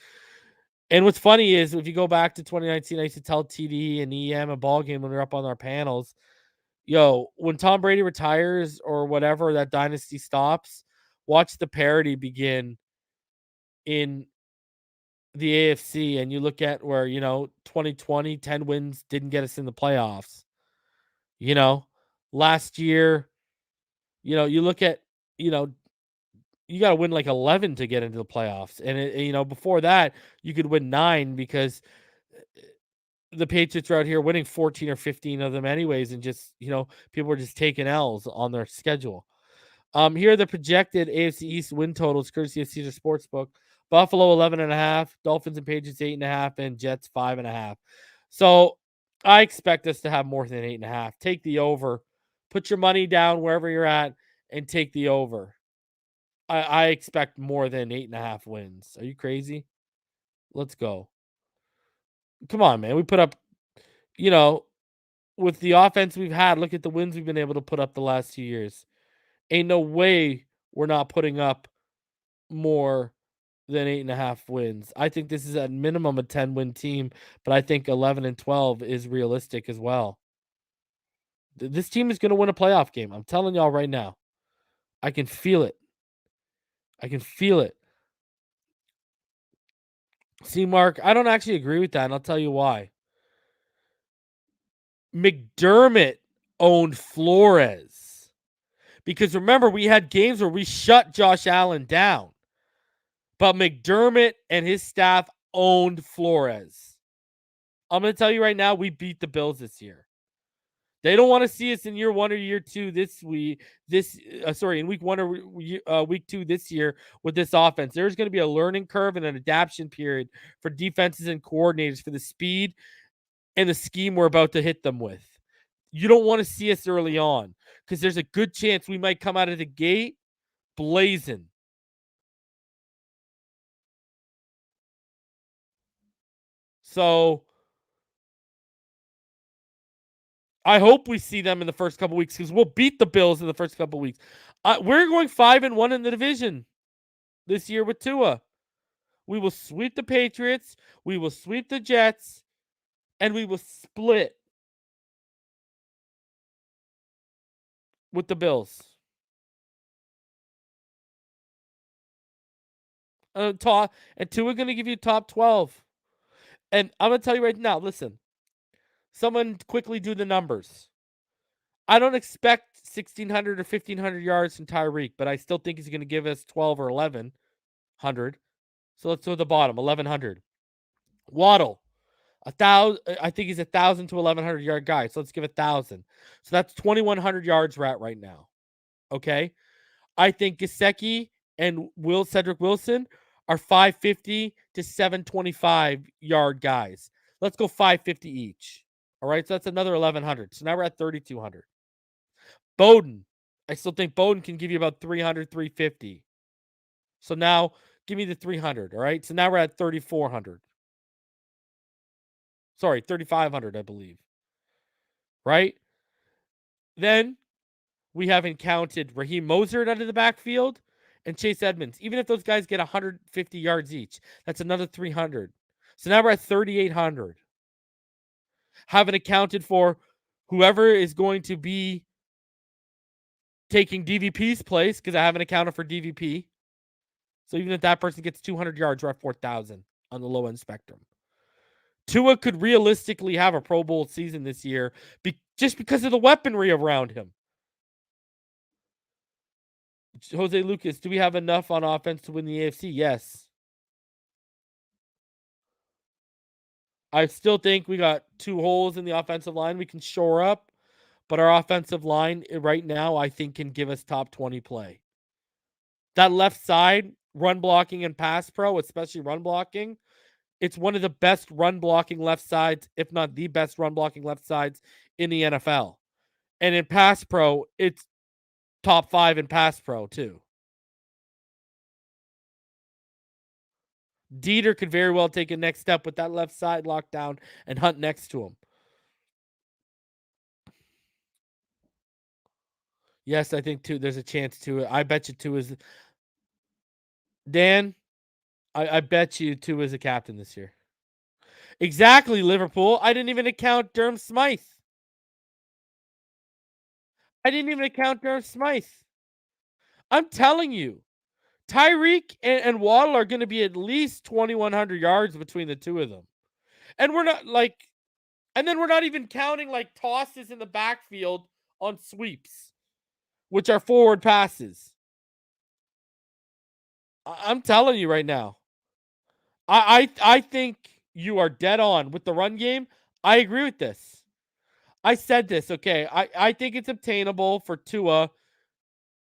Speaker 2: And what's funny is if you go back to 2019, I used to tell TD and EM a ball game when we were up on our panels, when Tom Brady retires or whatever, that dynasty stops, watch the parody begin in the AFC. And you look at where, 2020, 10 wins didn't get us in the playoffs. Last year, you look at, you got to win like 11 to get into the playoffs. And, before that, you could win 9 because the Patriots are out here winning 14 or 15 of them anyways. And just, people are just taking L's on their schedule. Here are the projected AFC East win totals, courtesy of Caesar Sportsbook. Buffalo 11.5, Dolphins and Patriots 8.5, and Jets 5.5. So I expect us to have more than 8.5. Take the over. Put your money down wherever you're at and take the over. I expect more than 8.5 wins. Are you crazy? Let's go. Come on, man. We put up, with the offense we've had, look at the wins we've been able to put up the last 2 years. Ain't no way we're not putting up more than 8.5 wins. I think this is at minimum a 10-win team, but I think 11-12 is realistic as well. This team is going to win a playoff game. I'm telling y'all right now. I can feel it. See, Mark, I don't actually agree with that, and I'll tell you why. McDermott owned Flores. Because remember, we had games where we shut Josh Allen down. But McDermott and his staff owned Flores. I'm going to tell you right now, we beat the Bills this year. They don't want to see us in year 1 or year 2 in week 1 or week 2 this year with this offense. There's going to be a learning curve and an adaptation period for defenses and coordinators for the speed and the scheme we're about to hit them with. You don't want to see us early on because there's a good chance we might come out of the gate blazing. So I hope we see them in the first couple weeks because we'll beat the Bills in the first couple weeks. We're going 5-1 in the division this year with Tua. We will sweep the Patriots. We will sweep the Jets. And we will split with the Bills. And Tua going to give you top 12. And I'm going to tell you right now, listen. Someone quickly do the numbers. I don't expect 1,600 or 1,500 yards from Tyreek, but I still think he's going to give us 12 or 1,100. So let's go to the bottom, 1,100. Waddle, 1,000. I think he's 1,000 to 1,100 yard guy. So let's give 1,000. So that's 2,100 yards we're at right now. Okay. I think Gesicki and Cedric Wilson are 550 to 725 yard guys. Let's go 550 each. All right. So that's another 1,100. So now we're at 3,200. Bowden. I still think Bowden can give you about 300, 350. So now give me the 300. All right. So now we're at 3,400. Sorry, 3,500, I believe. Right? Then we haven't counted Raheem Mostert out of the backfield and Chase Edmonds. Even if those guys get 150 yards each, that's another 300. So now we're at 3,800. Haven't accounted for whoever is going to be taking DVP's place because I haven't accounted for DVP. So even if that person gets 200 yards, we're at 4,000 on the low end spectrum. Tua could realistically have a Pro Bowl season this year just because of the weaponry around him. Jose Lucas, do we have enough on offense to win the AFC? Yes. I still think we got 2 holes in the offensive line we can shore up, but our offensive line right now, I think, can give us top 20 play. That left side, run blocking and pass pro, especially run blocking, it's one of the best run blocking left sides, if not the best run blocking left sides in the NFL. And in pass pro, it's top 5 in pass pro too. Dieter could very well take a next step with that left side locked down and Hunt next to him. Yes, I think there's a chance to. I bet you Tua is. Dan, I bet you Tua is a captain this year. Exactly, Liverpool. I didn't even account Durham Smythe. I'm telling you, Tyreek and Waddle are going to be at least 2,100 yards between the two of them. And we're not and then we're not even counting tosses in the backfield on sweeps, which are forward passes. I'm telling you right now. I think you are dead on with the run game. I agree with this. I said this, okay. I think it's obtainable for Tua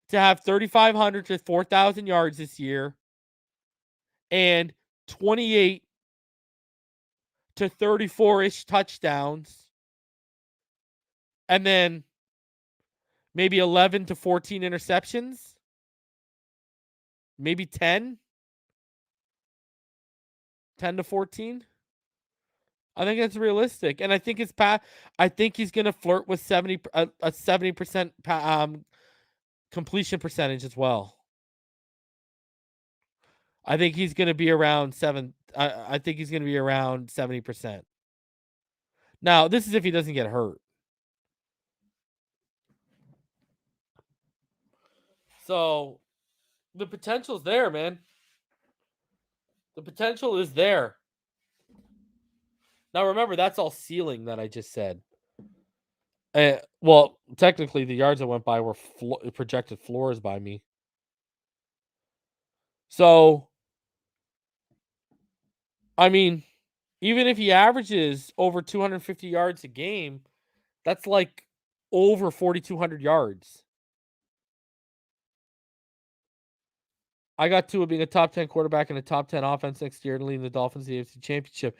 Speaker 2: to have 3,500 to 4,000 yards this year and 28 to 34-ish touchdowns. And then maybe 11 to 14 interceptions. Maybe 10 to 14. I think that's realistic. And I think I think he's going to flirt with 70% completion percentage as well. I think he's going to be around 70%. Now, this is if he doesn't get hurt. So, the potential's there, man. The potential is there. Now, remember, that's all ceiling that I just said. Well, technically, the yards that went by were projected Flores by me. So, I mean, even if he averages over 250 yards a game, that's like over 4,200 yards. I got Tua being a top 10 quarterback and a top 10 offense next year and leading the Dolphins to the AFC Championship.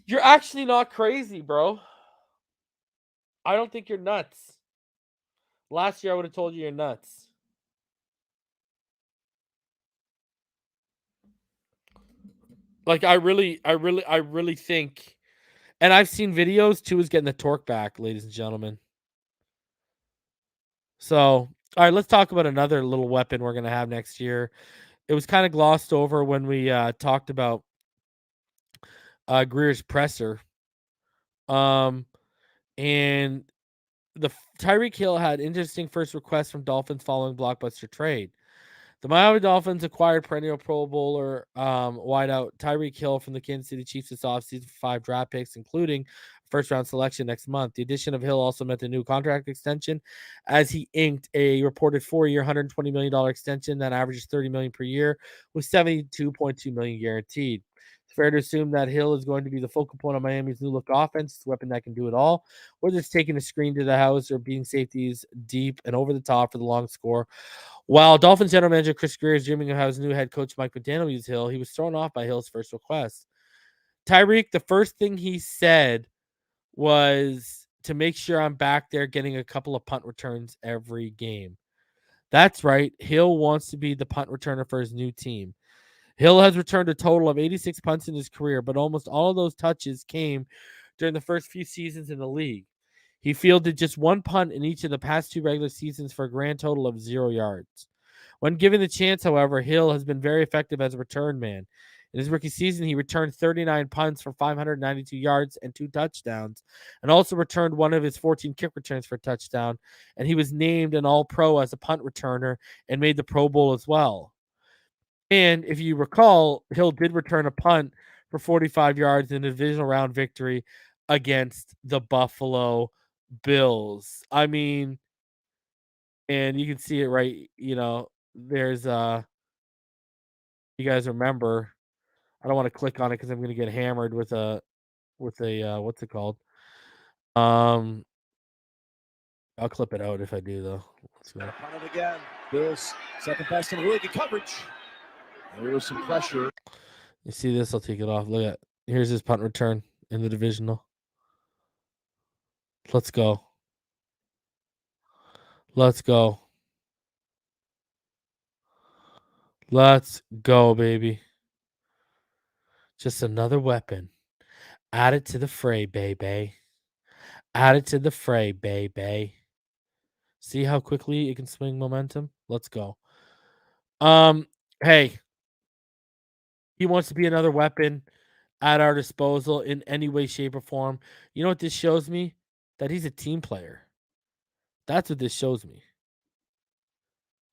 Speaker 2: You're actually not crazy, bro. I don't think you're nuts. Last year, I would have told you you're nuts. I really think, and I've seen videos, Tua's getting the torque back, ladies and gentlemen. So, all right, let's talk about another little weapon we're going to have next year. It was kind of glossed over when we talked about Greer's presser. And the Tyreek Hill had interesting first requests from Dolphins following blockbuster trade. The Miami Dolphins acquired perennial Pro Bowler wideout Tyreek Hill from the Kansas City Chiefs this offseason for 5 draft picks, including first-round selection next month. The addition of Hill also meant a new contract extension as he inked a reported 4-year, $120 million extension that averages $30 million per year with $72.2 million guaranteed. fair to assume that Hill is going to be the focal point of Miami's new look offense. It's a weapon that can do it all, whether it's taking a screen to the house or being safeties deep and over the top for the long score. While Dolphins general manager Chris Grier is dreaming of how his new head coach Mike McDaniel used Hill, he was thrown off by Hill's first request. Tyreek, the first thing he said was to make sure I'm back there getting a couple of punt returns every game. That's right. Hill wants to be the punt returner for his new team. Hill has returned a total of 86 punts in his career, but almost all of those touches came during the first few seasons in the league. He fielded just one punt in each of the past 2 regular seasons for a grand total of 0 yards. When given the chance, however, Hill has been very effective as a return man. In his rookie season, he returned 39 punts for 592 yards and 2 touchdowns, and also returned one of his 14 kick returns for a touchdown, and he was named an All-Pro as a punt returner and made the Pro Bowl as well. And if you recall, Hill did return a punt for 45 yards in a divisional round victory against the Buffalo Bills. I mean, and you can see it right, there's you guys remember, I don't want to click on it because I'm going to get hammered with a what's it called? I'll clip it out if I do though. Let's go.
Speaker 11: Punt it again. Bills second best in the league in coverage. There was some pressure.
Speaker 2: You see this? I'll take it off. Look at, here's his punt return in the divisional. Let's go. Let's go. Let's go, baby. Just another weapon. Add it to the fray, baby. Add it to the fray, baby. See how quickly it can swing momentum? Let's go. Hey. He wants to be another weapon at our disposal in any way, shape, or form. You know what this shows me? That he's a team player. That's what this shows me.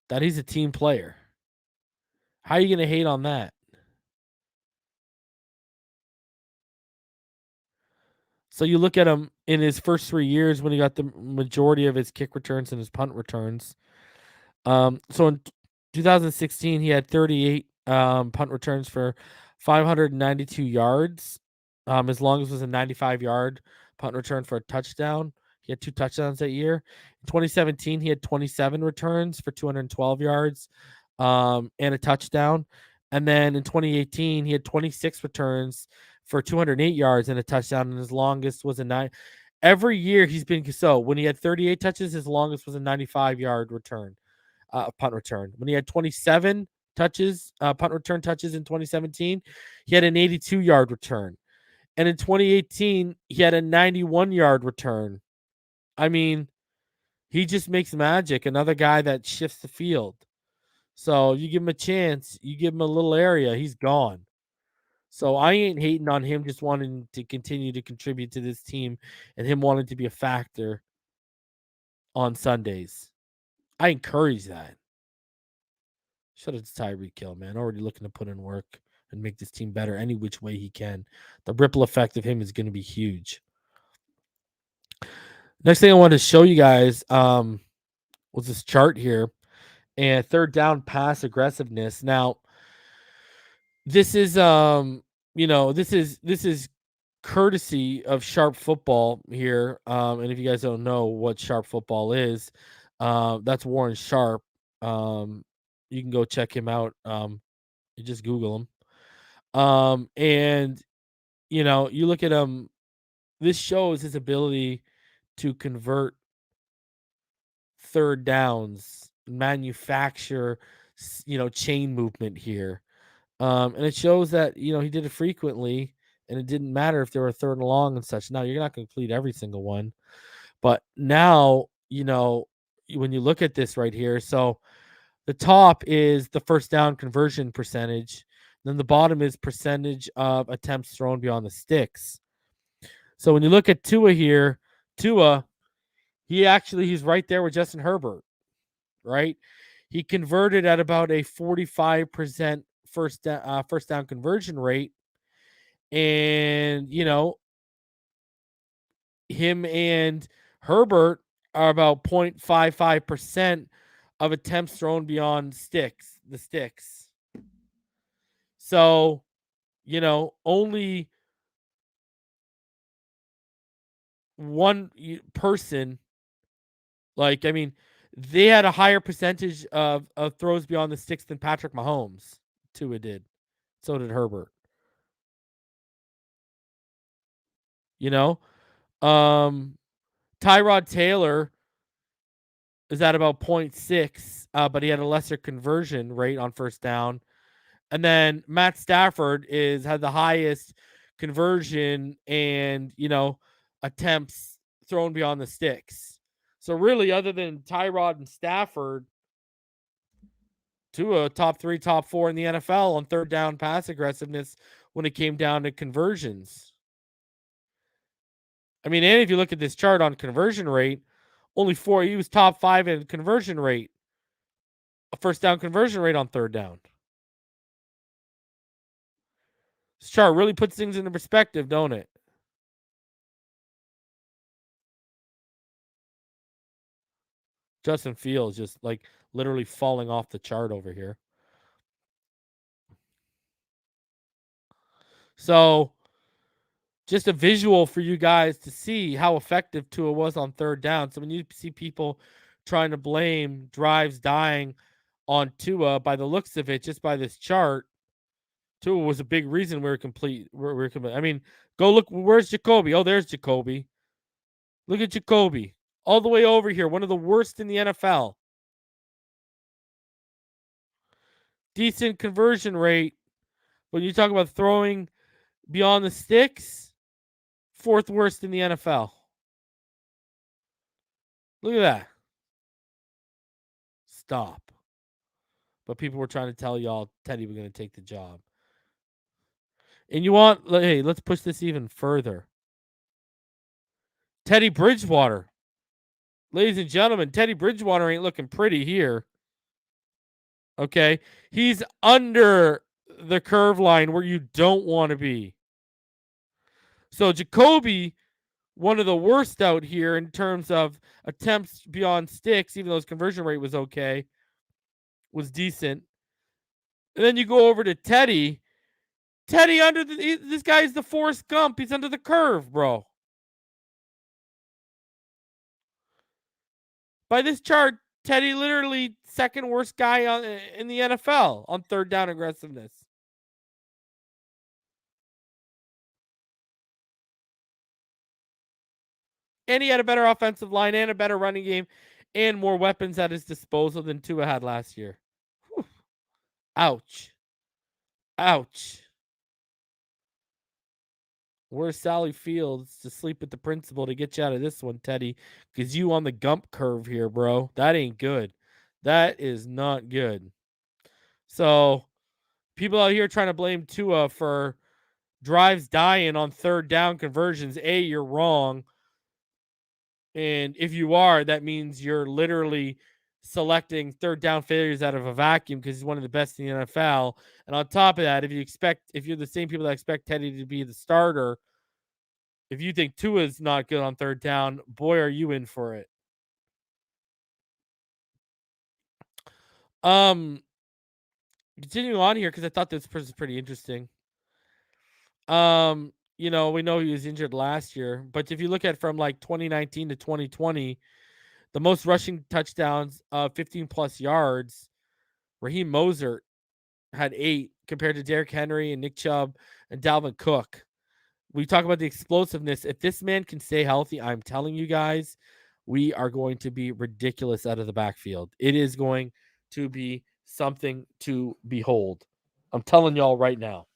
Speaker 2: That he's a team player. How are you going to hate on that? So you look at him in his first 3 years when he got the majority of his kick returns and his punt returns. So in 2016, he had 38 punt returns for 592 yards. His longest was a 95-yard punt return for a touchdown. He had 2 touchdowns that year. In 2017, he had 27 returns for 212 yards and a touchdown. And then in 2018, he had 26 returns for 208 yards and a touchdown, and his longest was a 9. Every year he's been so. When he had 38 touches, his longest was a 95-yard return, punt return. When he had 27 touches, punt return touches in 2017, he had an 82-yard return. And in 2018, he had a 91-yard return. I mean, he just makes magic. Another guy that shifts the field. So you give him a chance, you give him a little area, he's gone. So I ain't hating on him just wanting to continue to contribute to this team and him wanting to be a factor on Sundays. I encourage that. Shout out to Tyreek Hill, man. Already looking to put in work and make this team better any which way he can. The ripple effect of him is going to be huge. Next thing I wanted to show you guys was this chart here and third down pass aggressiveness. Now, this is this is courtesy of Sharp Football here. And if you guys don't know what Sharp Football is, that's Warren Sharp. You can go check him out. You just Google him. And you look at him, this shows his ability to convert third downs, manufacture, chain movement here. And it shows that, he did it frequently and it didn't matter if they were third and long and such. Now, you're not going to complete every single one. But now, when you look at this right here, so the top is the first down conversion percentage. Then the bottom is percentage of attempts thrown beyond the sticks. So when you look at Tua here, he's right there with Justin Herbert, right? He converted at about a 45% first down conversion rate. And, him and Herbert are about 0.55% of attempts thrown beyond the sticks. So only one person, they had a higher percentage of throws beyond the sticks than Patrick Mahomes. Tua did. So did Herbert. Tyrod Taylor is at about 0.6, but he had a lesser conversion rate on first down. And then Matt Stafford had the highest conversion and, attempts thrown beyond the sticks. So really, other than Tyrod and Stafford, Tua top 3, top 4 in the NFL on third down pass aggressiveness when it came down to conversions. And if you look at this chart on conversion rate, only 4, he was top 5 in conversion rate, a first down conversion rate on third down. This chart really puts things into perspective, don't it? Justin Fields just literally falling off the chart over here. So, just a visual for you guys to see how effective Tua was on third down. So when you see people trying to blame drives dying on Tua, by the looks of it, just by this chart, Tua was a big reason we're complete. Go look. Where's Jacoby? Oh, there's Jacoby. Look at Jacoby. All the way over here. One of the worst in the NFL. Decent conversion rate. When you talk about throwing beyond the sticks, 4th worst in the NFL. Look at that. Stop. But people were trying to tell y'all Teddy was going to take the job. And let's push this even further. Teddy Bridgewater. Ladies and gentlemen, Teddy Bridgewater ain't looking pretty here. Okay? He's under the curve line where you don't want to be. So Jacoby, one of the worst out here in terms of attempts beyond sticks, even though his conversion rate was okay, was decent. And then you go over to Teddy. Teddy this guy's the Forrest Gump. He's under the curve, bro. By this chart, Teddy literally second worst guy in the NFL on third down aggressiveness. And he had a better offensive line and a better running game and more weapons at his disposal than Tua had last year. Whew. Ouch. Ouch. Where's Sally Fields to sleep with the principal to get you out of this one, Teddy? Because you on the Gump curve here, bro. That ain't good. That is not good. So, people out here trying to blame Tua for drives dying on third down conversions. A, you're wrong. And if you are, that means you're literally selecting third down failures out of a vacuum because he's one of the best in the NFL. And on top of that, if you're the same people that expect Teddy to be the starter, if you think Tua's not good on third down, boy, are you in for it. Continuing on here because I thought this was pretty interesting. We know he was injured last year, but if you look at from 2019 to 2020, the most rushing touchdowns, 15 plus yards, Raheem Mostert had 8 compared to Derrick Henry and Nick Chubb and Dalvin Cook. We talk about the explosiveness. If this man can stay healthy, I'm telling you guys, we are going to be ridiculous out of the backfield. It is going to be something to behold. I'm telling y'all right now.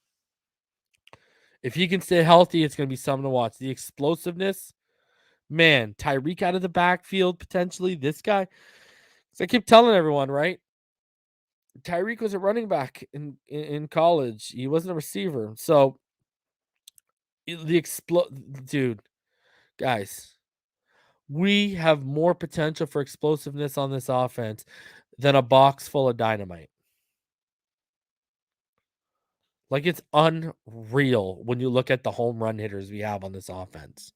Speaker 2: If he can stay healthy, it's going to be something to watch. The explosiveness, man, Tyreek out of the backfield, potentially. This guy, so I keep telling everyone, right? Tyreek was a running back in college. He wasn't a receiver. So, dude, guys, we have more potential for explosiveness on this offense than a box full of dynamite. It's unreal when you look at the home run hitters we have on this offense.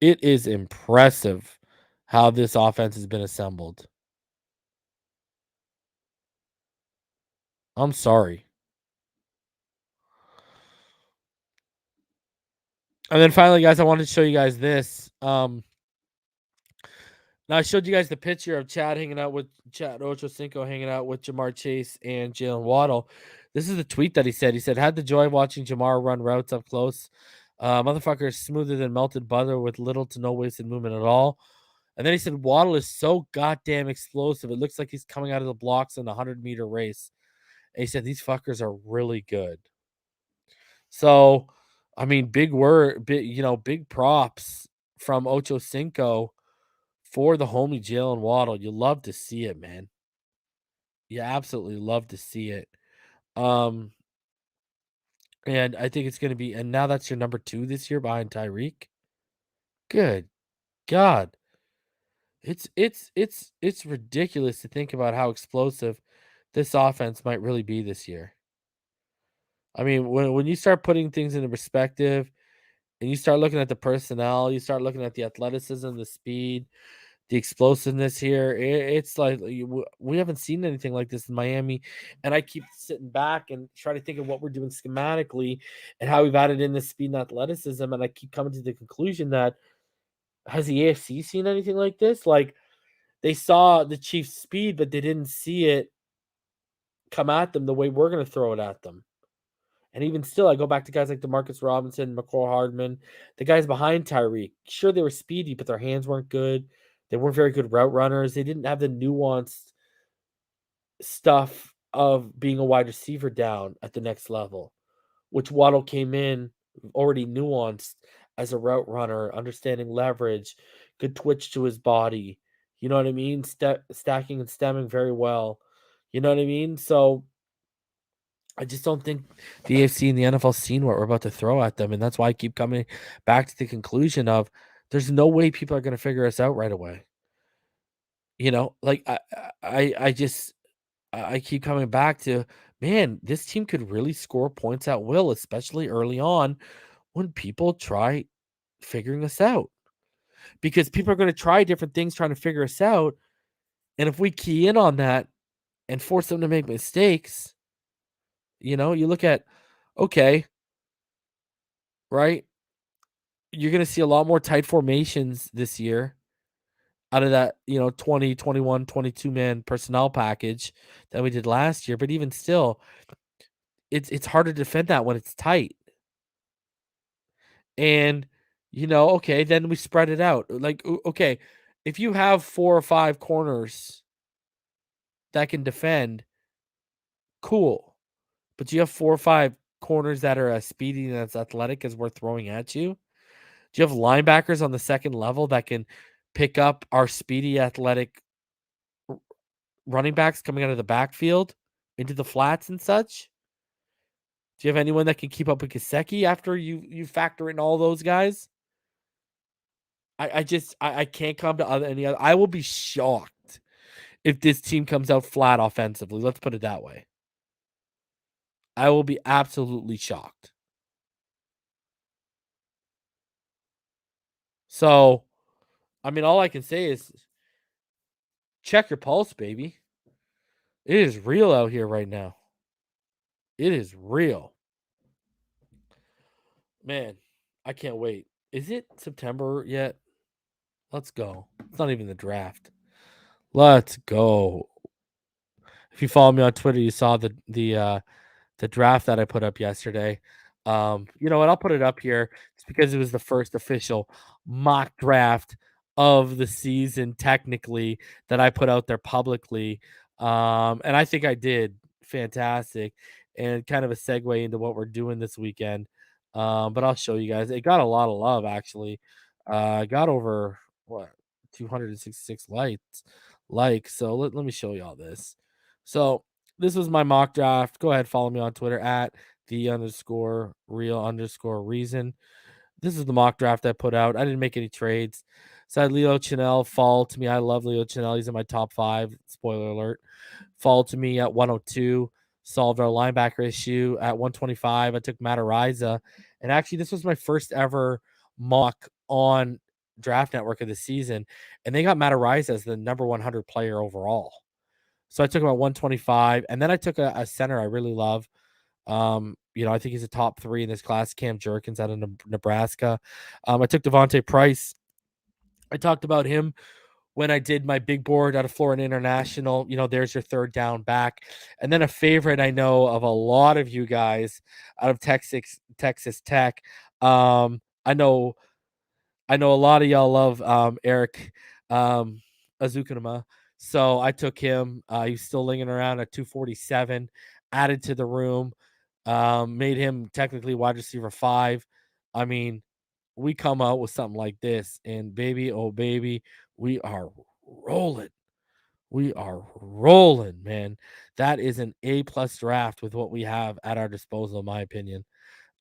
Speaker 2: It is impressive how this offense has been assembled. I'm sorry. And then finally, guys, I wanted to show you guys this. Now I showed you guys the picture of Chad Ochocinco hanging out with Jamar Chase and Jaylen Waddle. This is the tweet that he said. He said, "Had the joy of watching Jamar run routes up close. Motherfucker is smoother than melted butter with little to no wasted movement at all." And then he said, "Waddle is so goddamn explosive. It looks like he's coming out of the blocks in a 100-meter race." And he said, "These fuckers are really good." So, I mean, big props from Ochocinco for the homie Jaylen Waddle. You love to see it, man. You absolutely love to see it. And I think it's going to be, and now that's your number 2 this year behind Tyreek. Good God. It's ridiculous to think about how explosive this offense might really be this year. I mean, when you start putting things into perspective and you start looking at the personnel, you start looking at the athleticism, the speed, the explosiveness here, it's like we haven't seen anything like this in Miami. And I keep sitting back and try to think of what we're doing schematically and how we've added in the speed and athleticism. And I keep coming to the conclusion that, has the AFC seen anything like this? Like, they saw the Chiefs' speed, but they didn't see it come at them the way we're going to throw it at them. And even still, I go back to guys like DeMarcus Robinson, McCall Hardman, the guys behind Tyreek. Sure, they were speedy, but their hands weren't good. They weren't very good route runners. They didn't have the nuanced stuff of being a wide receiver down at the next level, which Waddle came in already nuanced as a route runner, understanding leverage, good twitch to his body. You know what I mean? Stacking and stemming very well. You know what I mean? So I just don't think the AFC and the NFL seen what we're about to throw at them. And that's why I keep coming back to the conclusion of there's no way people are going to figure us out right away. You know, like I keep coming back to, man, this team could really score points at will, especially early on when people try figuring us out. Because people are going to try different things trying to figure us out. And if we key in on that and force them to make mistakes, you know, you look at, okay, right? You're going to see a lot more tight formations this year out of that, 20, 21, 22-man personnel package that we did last year. But even still, it's hard to defend that when it's tight. And, okay, then we spread it out. Like, okay, if you have 4 or 5 corners that can defend, cool. But you have 4 or 5 corners that are as speedy and as athletic as we're throwing at you. Do you have linebackers on the second level that can pick up our speedy, athletic running backs coming out of the backfield into the flats and such? Do you have anyone that can keep up with Gesicki after you factor in all those guys? I can't come to any other. I will be shocked if this team comes out flat offensively. Let's put it that way. I will be absolutely shocked. So, I mean, all I can say is check your pulse, baby. It is real out here right now. It is real. Man, I can't wait. Is it September yet? Let's go. It's not even the draft. Let's go. If you follow me on Twitter, you saw the draft that I put up yesterday. You know what? I'll put it up here. It's because it was the first official mock draft of the season, technically, that I put out there publicly. And I think I did fantastic, and kind of a segue into what we're doing this weekend. But I'll show you guys. It got a lot of love, actually. Got over 266 likes. So let me show you all this. So this was my mock draft. Go ahead, follow me on Twitter at @the_real_reason. This is the mock draft I put out. I didn't make any trades. So I had Leo Chenal fall to me. I love Leo Chenal. He's in my top 5. Spoiler alert. Fall to me at 102. Solved our linebacker issue at 125. I took Matt Ariza. And actually, this was my first ever mock on Draft Network of the season. And they got Matt Ariza as the number 100 player overall. So I took him at 125. And then I took a center I really love. I think he's a top 3 in this class. Cam Jerkins out of Nebraska. I took Devontae Price. I talked about him when I did my big board out of Florida International. There's your third down back. And then a favorite I know of a lot of you guys out of Texas Tech. I know a lot of y'all love Eric Azukanama. So I took him. He's still lingering around at 247, added to the room, made him technically wide receiver 5. I mean, we come out with something like this, and baby, oh baby, we are rolling. We are rolling, man. That is an A+ draft with what we have at our disposal, in my opinion.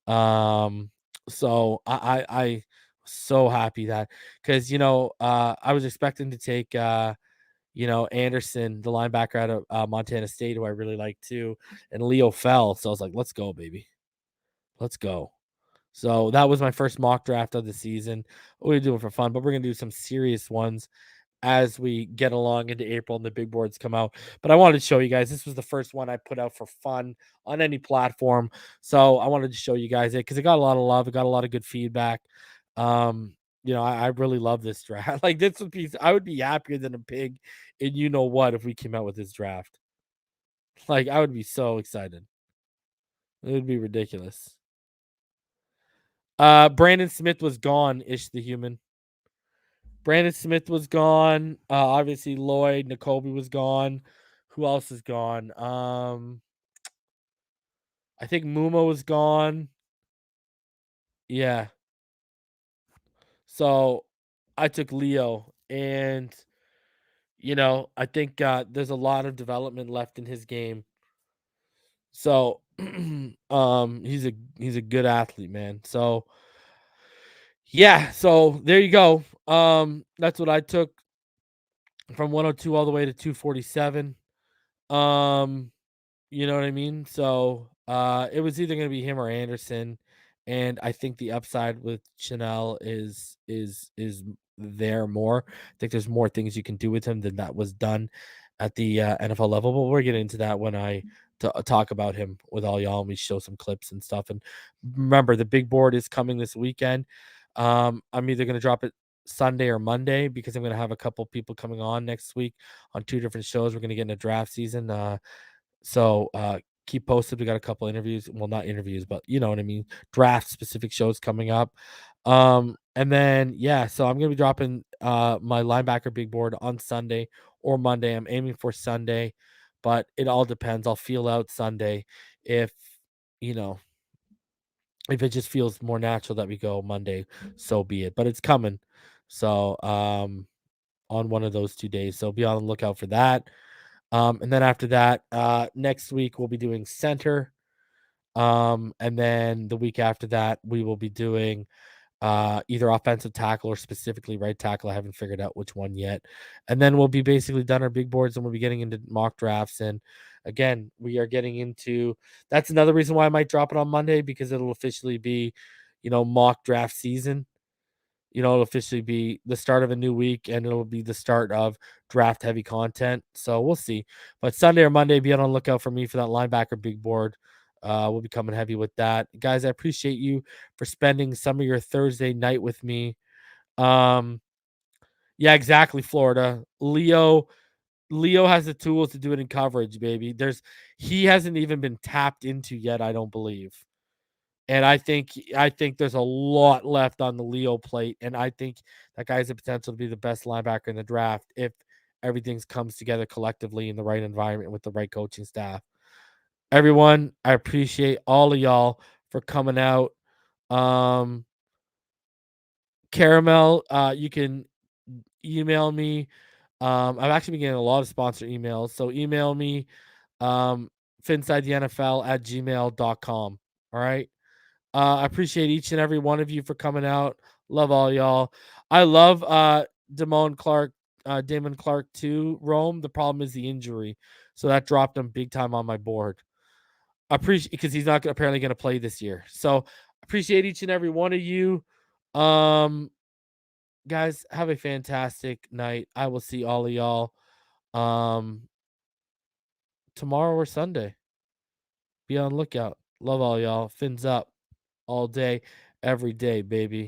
Speaker 2: So I so happy that, because I was expecting to take Anderson, the linebacker out of Montana State, who I really like too, and Leo fell. So I was like, let's go, baby. Let's go. So that was my first mock draft of the season. We're doing for fun, but we're gonna do some serious ones as we get along into April and the big boards come out. But I wanted to show you guys, this was the first one I put out for fun on any platform. So I wanted to show you guys it because it got a lot of love. It got a lot of good feedback. I really love this draft. Like, this would be, I would be happier than a pig and you know what if we came out with this draft. Like, I would be so excited. It would be ridiculous. Brandon Smith was gone, Ish the Human. Brandon Smith was gone. Obviously Lloyd, Nakobe was gone. Who else is gone? I think Muma was gone. Yeah. So I took Leo, and I think there's a lot of development left in his game. So he's a good athlete, man. So yeah, so there you go. That's what I took from 102 all the way to 247. You know what I mean? So it was either going to be him or Anderson, and I think the upside with Chanel is there more. I think there's more things you can do with him than that was done at the NFL level. But we're getting into that when I talk about him with all y'all, and we show some clips and stuff. And remember, the big board is coming this weekend. I'm either going to drop it Sunday or Monday because I'm going to have a couple people coming on next week on 2 different shows. We're going to get into draft season. So keep posted. We got a couple interviews. Well, not interviews, but you know what I mean. Draft specific shows coming up. And then so I'm gonna be dropping my linebacker big board on Sunday or Monday. I'm aiming for Sunday, but it all depends. I'll feel out Sunday if if it just feels more natural that we go Monday, so be it. But it's coming. So on one of those 2 days. So be on the lookout for that. And then after that, next week we'll be doing center. And then the week after that, we will be doing either offensive tackle or specifically right tackle. I haven't figured out which one yet. And then we'll be basically done our big boards, and we'll be getting into mock drafts. And again, we are getting into, that's another reason why I might drop it on Monday, because it'll officially be, mock draft season. It'll officially be the start of a new week, and it'll be the start of draft heavy content. So we'll see. But Sunday or Monday, be on the lookout for me for that linebacker big board. We'll be coming heavy with that. Guys, I appreciate you for spending some of your Thursday night with me. Yeah, exactly, Florida. Leo has the tools to do it in coverage, baby. He hasn't even been tapped into yet, I don't believe. And I think there's a lot left on the Leo plate, and I think that guy has the potential to be the best linebacker in the draft if everything comes together collectively in the right environment with the right coaching staff. Everyone, I appreciate all of y'all for coming out. Caramel, you can email me. I've actually been getting a lot of sponsor emails, so email me finsidethenfl@gmail.com. All right. I appreciate each and every one of you for coming out. Love all y'all. I love Damon Clark, Damon Clark too, Rome. The problem is the injury. So that dropped him big time on my board. I appreciate, because he's not apparently going to play this year. So appreciate each and every one of you. Guys, have a fantastic night. I will see all of y'all tomorrow or Sunday. Be on lookout. Love all y'all. Fins up all day, every day, baby.